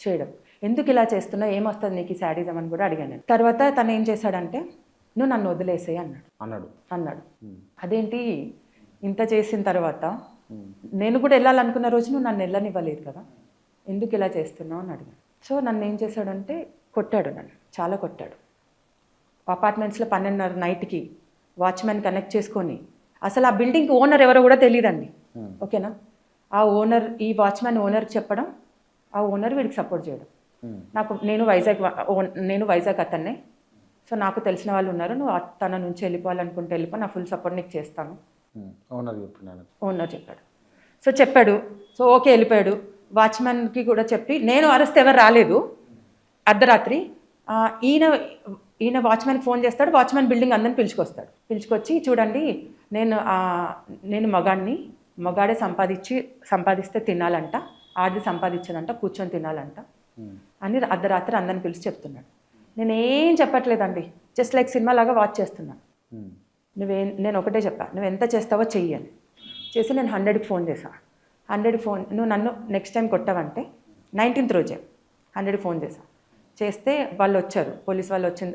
చేయడం, ఎందుకు ఇలా చేస్తున్నావు, ఏమొస్తుంది నీకు ఈ శాడిజం అని కూడా అడిగాను నేను. తర్వాత తను ఏం చేశాడంటే నువ్వు నన్ను వదిలేసే అన్నాడు. అదేంటి ఇంత చేసిన తర్వాత నేను కూడా వెళ్ళాలనుకున్న రోజు నువ్వు నన్ను వెళ్ళనివ్వలేదు కదా, ఎందుకు ఇలా చేస్తున్నావు అని అడిగాను. సో నన్ను ఏం చేశాడంటే కొట్టాడు, నన్ను చాలా కొట్టాడు. అపార్ట్మెంట్స్లో 12:30 నైట్కి వాచ్మెన్ కనెక్ట్ చేసుకొని, అసలు ఆ బిల్డింగ్ ఓనర్ ఎవరో కూడా తెలియదండి, ఓకేనా. ఆ ఓనర్ ఈ వాచ్మెన్ ఓనర్కి చెప్పడం, ఆ ఓనర్ వీడికి సపోర్ట్ చేయడం. నేను వైజాగ్ అతన్నే, సో నాకు తెలిసిన వాళ్ళు ఉన్నారు, నువ్వు తన నుంచి వెళ్ళిపోవాలనుకుంటే వెళ్ళిపో, నా ఫుల్ సపోర్ట్ నీకు చేస్తాను ఓనర్ చెప్పాడు. సో చెప్పాడు, సో ఓకే వెళ్ళిపోయాడు. వాచ్మెన్కి కూడా చెప్పి నేను అరెస్ట్ ఎవరు రాలేదు. అర్ధరాత్రి ఈయన వాచ్మెన్కి ఫోన్ చేస్తాడు, వాచ్మెన్ బిల్డింగ్ అందరిని పిలుచుకొచ్చి చూడండి నేను మగాడే సంపాదిస్తే తినాలంట, ఆడిది సంపాదించదంట, కూర్చొని తినాలంట అని అర్ధరాత్రి అందరిని పిలిచి చెప్తున్నాడు. నేనేం చెప్పట్లేదండి, జస్ట్ లైక్ సినిమా లాగా వాచ్ చేస్తున్నాను. నేను ఒకటే చెప్పా, నువ్వు ఎంత చేస్తావో చెయ్యి అని. చేసి నేను 100కి ఫోన్ చేశాను. 100 ఫోన్ నువ్వు నన్ను నెక్స్ట్ టైం కొట్టావంటే 19th రోజే 100కి ఫోన్ చేస్తే వాళ్ళు వచ్చారు, పోలీస్ వాళ్ళు వచ్చింది,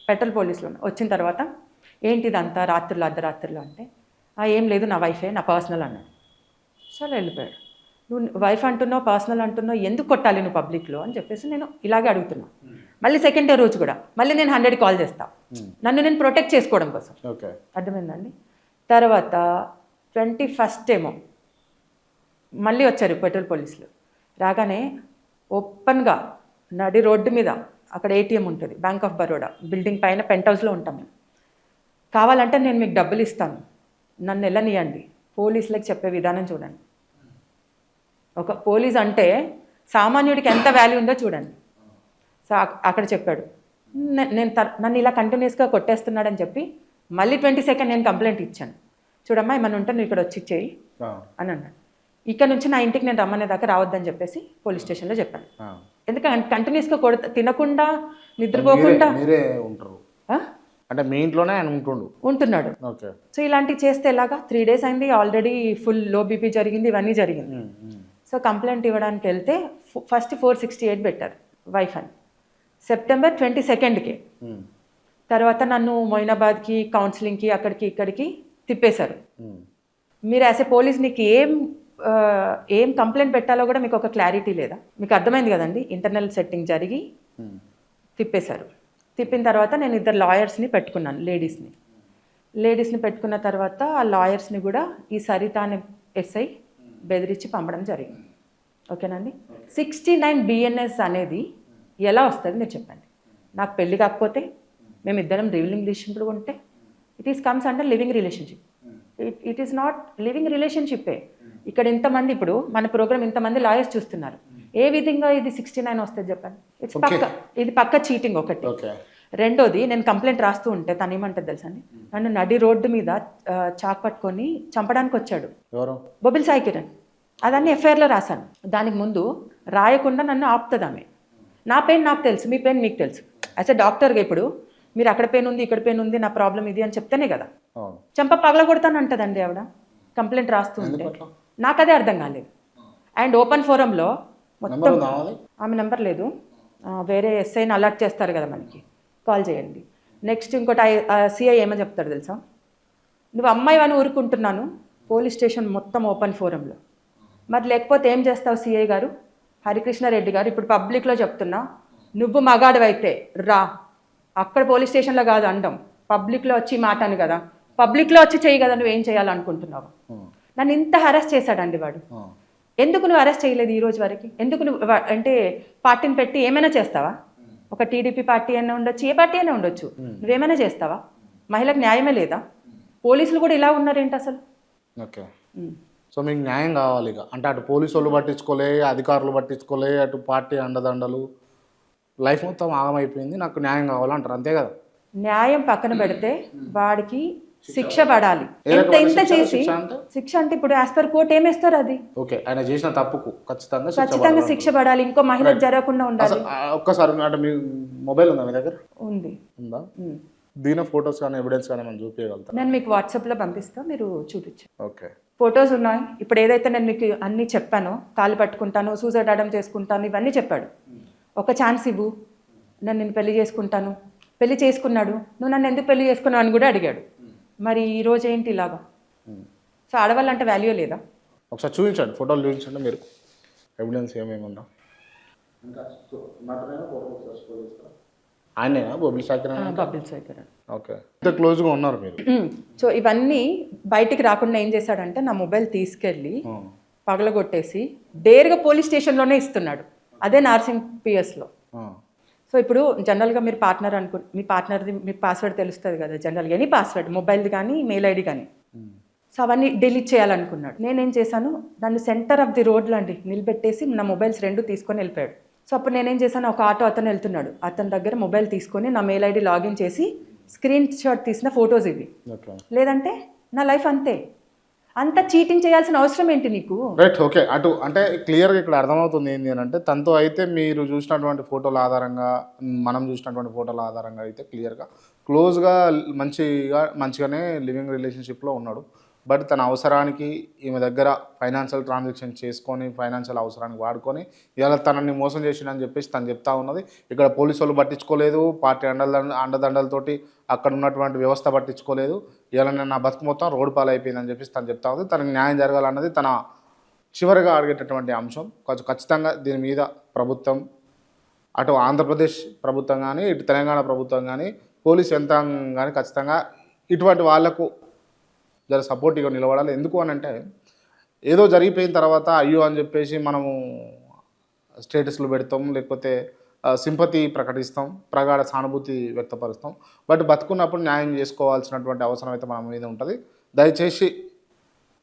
పెట్రోల్ పోలీసులు వచ్చిన తర్వాత ఏంటి ఇదంతా అర్ధరాత్రులు అంటే ఏం లేదు నా వైఫే, నా పర్సనల్ అన్నాడు. సరే వెళ్ళిపోయాడు. నువ్వు వైఫ్ అంటున్నావు, పర్సనల్ అంటున్నావు, ఎందుకు కొట్టాలి నువ్వు పబ్లిక్లో అని చెప్పేసి నేను ఇలాగే అడుగుతున్నా. మళ్ళీ సెకండ్ డే రోజు కూడా మళ్ళీ నేను 100కి కాల్ చేస్తా, నన్ను నేను ప్రొటెక్ట్ చేసుకోవడం కోసం. అర్థమైందండి. తర్వాత 21st ఏమో మళ్ళీ వచ్చారు పెట్రోల్ పోలీసులు. రాగానే ఓపెన్గా నడి రోడ్డు మీద అక్కడ ATM ఉంటుంది, బ్యాంక్ ఆఫ్ బరోడా బిల్డింగ్ పైన పెంట్ హౌస్లో ఉంటాం మేము, కావాలంటే నేను మీకు డబ్బులు ఇస్తాను, నన్ను వెళ్ళనియండి. పోలీసులకు చెప్పే విధానం చూడండి. ఒక పోలీస్ అంటే సామాన్యుడికి ఎంత వాల్యూ ఉందో చూడండి. సో అక్కడ చెప్పాడు, నన్ను ఇలా కంటిన్యూస్గా కొట్టేస్తున్నాడని చెప్పి మళ్ళీ 22nd నేను కంప్లైంట్ ఇచ్చాను. చూడమ్మా ఏమన్నా ఉంటే నువ్వు ఇక్కడ వచ్చి ఇచ్చేయి అని అన్నాడు. ఇక్కడ నుంచి నా ఇంటికి నేను రమ్మనేదాకా రావద్దని చెప్పేసి పోలీస్ స్టేషన్లో చెప్పాను. ఎందుకంటే కంటిన్యూస్గా తినకుండా నిద్రపోకుండా అంటే మీ ఇంట్లోనే ఆయన ఉంటున్నాడు. సో ఇలాంటివి చేస్తే ఎలాగా? 3 days అయింది, ఆల్రెడీ ఫుల్ లో బీపీ జరిగింది, ఇవన్నీ జరిగింది. సో కంప్లైంట్ ఇవ్వడానికి వెళ్తే ఫస్ట్ 468 పెట్టారు వైఫ్ అని, సెప్టెంబర్ 22కి. తర్వాత నన్ను మొయినాబాద్కి కౌన్సిలింగ్కి అక్కడికి ఇక్కడికి తిప్పేశారు. మీరు యాజ్ ఏ పోలీస్ నీకు ఏం కంప్లైంట్ పెట్టాలో కూడా మీకు ఒక క్లారిటీ లేదా? మీకు అర్థమైంది కదండి, ఇంటర్నల్ సెట్టింగ్ జరిగి తిప్పేశారు. తిప్పిన తర్వాత నేను 2 లాయర్స్ని పెట్టుకున్నాను, లేడీస్ని పెట్టుకున్న తర్వాత ఆ లాయర్స్ని కూడా ఈ సరిత అనే ఎస్ఐ బెదిరించి పంపడం జరిగింది. ఓకేనండి. 69 BNS అనేది ఎలా వస్తుంది మీరు చెప్పండి. నాకు పెళ్ళి కాకపోతే మేమిద్దరం లివింగ్ రిలేషన్షిప్ ఉంటే it is comes under living relationship. It is not living రిలేషన్షిప్పే. ఇక్కడ ఇంతమంది, ఇప్పుడు మన ప్రోగ్రామ్ ఇంతమంది లాయర్స్ చూస్తున్నారు, ఏ విధంగా ఇది 69 వస్తుంది చెప్పండి? ఇట్స్ పక్క, ఇది పక్క చీటింగ్ ఒకటి. రెండోది, నేను కంప్లైంట్ రాస్తూ ఉంటే తను ఏమంటుంది తెలుసా అండి, నన్ను నడి రోడ్డు మీద చాక్ పట్టుకొని చంపడానికి వచ్చాడు బొబ్బిలి సాయి కిరణ్. అదన్నీ ఎఫ్ఐఆర్లో రాశాను. దానికి ముందు రాయకుండా నన్ను ఆపుతుంది ఆమె. నా పెయిన్ నాకు తెలుసు, మీ పెయిన్ మీకు తెలుసు. యాజ్ ఎ డాక్టర్గా ఇప్పుడు మీరు అక్కడ పెయిన్ ఉంది, ఇక్కడ పెయిన్ ఉంది, నా ప్రాబ్లం ఇది అని చెప్తేనే కదా. చంప పగల కొడతాను అంటదండి ఆవిడ కంప్లైంట్ రాస్తూ ఉంటే. నాకు అదే అర్థం కాలేదు. అండ్ ఓపెన్ ఫోరంలో మొత్తం ఆమె నెంబర్ లేదు, వేరే ఎస్ఐని అలర్ట్ చేస్తారు కదా మనకి, కాల్ చేయండి. నెక్స్ట్ ఇంకోటి సిఐ ఏమని చెప్తాడు తెలుసా, నువ్వు అమ్మాయి అని ఊరుకుంటున్నాను, పోలీస్ స్టేషన్ మొత్తం ఓపెన్ ఫోరంలో, మరి లేకపోతే ఏం చేస్తావు సిఐ గారు, హరికృష్ణారెడ్డి గారు, ఇప్పుడు పబ్లిక్లో చెప్తున్నా, నువ్వు మగాడివైతే రా, అక్కడ పోలీస్ స్టేషన్లో కాదు అండం, పబ్లిక్లో వచ్చి మాట అని కదా, పబ్లిక్లో వచ్చి చెయ్యి కదా, నువ్వు ఏం చేయాలనుకుంటున్నావు. నన్ను ఇంత హెరాస్ చేశాడండి వాడు. ఎందుకు నువ్వు అరెస్ట్ చేయలేదు ఈ రోజు వరకు? ఎందుకు నువ్వు అంటే పార్టీని పెట్టి ఏమైనా చేస్తావా? ఒక టీడీపీ పార్టీ అయినా ఉండొచ్చు, ఏ పార్టీ అయినా ఉండొచ్చు, నువ్వేమైనా చేస్తావా? మహిళకు న్యాయమే లేదా? పోలీసులు కూడా ఇలా ఉన్నారేంటి అసలు? ఓకే, సో మీకు న్యాయం కావాలి ఇక. అంటే అటు పోలీసు వాళ్ళు పట్టించుకోలే, అధికారులు పట్టించుకోలే, అటు పార్టీ అండదండలు, లైఫ్ మొత్తం ఆగమైపోయింది, నాకు న్యాయం కావాలంటారు, అంతే కదా? న్యాయం పక్కన పెడితే వాడికి శిక్ష పడాలి. ఎంత చేసి శిక్ష అంటే ఇప్పుడు యాజ్ పర్ కోర్ట్ ఏమేస్తారు అది. ఓకే, ఆయన చేసిన తప్పుకు ఖచ్చితంగా శిక్ష పడాలి. ఇంకో మహిళకు జరగకుండా ఉండాలి. ఒక్కసారి అంటే మీ మొబైల్ ఉందా మీ దగ్గర? ఉందా? దీని ఫొటోస్ కానీ ఎవిడెన్స్ కానీ మనం చూపించగలుగుతాం? నేను మీకు వాట్సాప్లో పంపిస్తా, మీరు చూపించు. ఓకే, ఫొటోస్ ఉన్నాయి. ఇప్పుడు ఏదైతే నేను మీకు అన్నీ చెప్పానో, కాలు పట్టుకుంటాను, సూసైడ్ అటెంప్ట్ చేసుకుంటాను, ఇవన్నీ చెప్పాడు. ఒక ఛాన్స్ ఇవ్వు, నేను పెళ్లి చేసుకుంటాను. పెళ్లి చేసుకున్నాడు, నువ్వు నన్ను ఎందుకు పెళ్లి చేసుకున్నావు అని కూడా అడిగాడు. మరి ఈరోజు ఏంటి ఇలాగా? సో ఆడవాళ్ళంటే వాల్యూ లేదా? ఒకసారి చూపించండి, ఫోటోలు చూపించండి మీరు, ఎవిడెన్స్ ఏమేమి ఉన్నా. ఆయనేనా బొబ్బిలి సాయి కిరణ్? ఓకే, ఇంత క్లోజ్గా ఉన్నారు మీరు. సో ఇవన్నీ బయటికి రాకుండా ఏం చేశాడంటే నా మొబైల్ తీసుకెళ్ళి పగలగొట్టేసి డైరెక్ట్గా పోలీస్ స్టేషన్లోనే ఇస్తున్నాడు. అదే నార్సింగ్ పిఎస్లో. సో ఇప్పుడు జనరల్గా మీరు పార్ట్నర్ మీ పార్ట్నర్ది మీకు పాస్వర్డ్ తెలుస్తుంది కదా, జనరల్గా ఎనీ పాస్వర్డ్, మొబైల్ది కానీ మెయిల్ ఐడి కానీ. సో అవన్నీ డిలీట్ చేయాలనుకున్నాడు. నేనేం చేశాను, నన్ను సెంటర్ ఆఫ్ ది రోడ్లో అండి నిలబెట్టేసి నా మొబైల్స్ 2 తీసుకొని వెళ్ళిపోయాడు. సో అప్పుడు నేనేం చేశాను, ఒక ఆటో అతను వెళ్తున్నాడు, అతని దగ్గర మొబైల్ తీసుకొని నా మెయిల్ ఐడి లాగిన్ చేసి స్క్రీన్ షాట్ తీసిన ఫొటోస్ ఇవి. లేదంటే నా లైఫ్ అంతే. అంత చీటింగ్ చేయాల్సిన అవసరం ఏంటి నీకు? Right, okay. అటు అంటే క్లియర్గా ఇక్కడ అర్థమవుతుంది ఏంటి అని అంటే, తనతో అయితే మీరు చూసినటువంటి ఫోటోల ఆధారంగా, మనం చూసినటువంటి ఫోటోల ఆధారంగా అయితే క్లియర్గా క్లోజ్గా మంచిగానే లివింగ్ రిలేషన్షిప్లో ఉన్నాడు. బట్ తన అవసరానికి ఈమె దగ్గర ఫైనాన్షియల్ ట్రాన్సాక్షన్ చేసుకొని, ఫైనాన్షియల్ అవసరానికి వాడుకొని ఇలా తనని మోసం చేసిండని చెప్పేసి తను చెప్తా ఉన్నది. ఇక్కడ పోలీసు వాళ్ళు పట్టించుకోలేదు, పార్టీ అండదండలతోటి అక్కడ ఉన్నటువంటి వ్యవస్థ పట్టించుకోలేదు. ఇలా నా బతుకు మొత్తం రోడ్డు పాలైపోయిందని చెప్పేసి తను చెప్తా ఉంది. తనకు న్యాయం జరగాలన్నది తన చివరిగా అడిగేటటువంటి అంశం. ఖచ్చితంగా దీని మీద ప్రభుత్వం, అటు ఆంధ్రప్రదేశ్ ప్రభుత్వం కానీ, ఇటు తెలంగాణ ప్రభుత్వం కానీ, పోలీస్ యంత్రాంగం కానీ ఖచ్చితంగా ఇటువంటి వాళ్లకు జర సపోర్టివ్గా నిలబడాలి. ఎందుకు అని అంటే, ఏదో జరిగిపోయిన తర్వాత అయ్యో అని చెప్పేసి మనము స్టేటస్లు పెడతాం, లేకపోతే సింపతి ప్రకటిస్తాం, ప్రగాఢ సానుభూతి వ్యక్తపరుస్తాం. బట్ బతుకున్నప్పుడు న్యాయం చేసుకోవాల్సినటువంటి అవసరం అయితే మన మీద ఉంటుంది. దయచేసి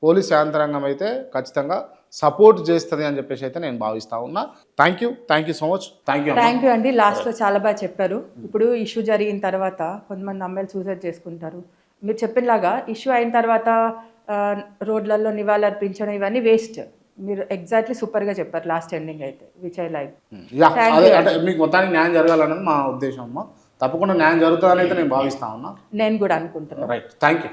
పోలీస్ యంత్రాంగం అయితే ఖచ్చితంగా సపోర్ట్ చేస్తుంది అని చెప్పేసి అయితే నేను భావిస్తా ఉన్నా. Thank you so much. Thank you అండి. లాస్ట్లో చాలా బాగా చెప్పారు. ఇప్పుడు ఇష్యూ జరిగిన తర్వాత కొంతమంది అమ్మాయిలు సూసైడ్ చేసుకుంటారు. మీరు చెప్పినలాగా ఇష్యూ అయిన తర్వాత రోడ్లలో నివాళులు అర్పించడం ఇవన్నీ వేస్ట్. మీరు ఎగ్జాక్ట్లీ సూపర్గా చెప్పారు లాస్ట్ ఎండింగ్ అయితే, విచ్ ఐ లైక్. అంటే మీకు మొత్తానికి న్యాయం జరగాలన్నది మా ఉద్దేశం అమ్మా. తప్పకుండా న్యాయం జరుగుతుందని అయితే నేను భావిస్తా ఉన్నా. నేను కూడా అనుకుంటున్నాను. Right, thank you.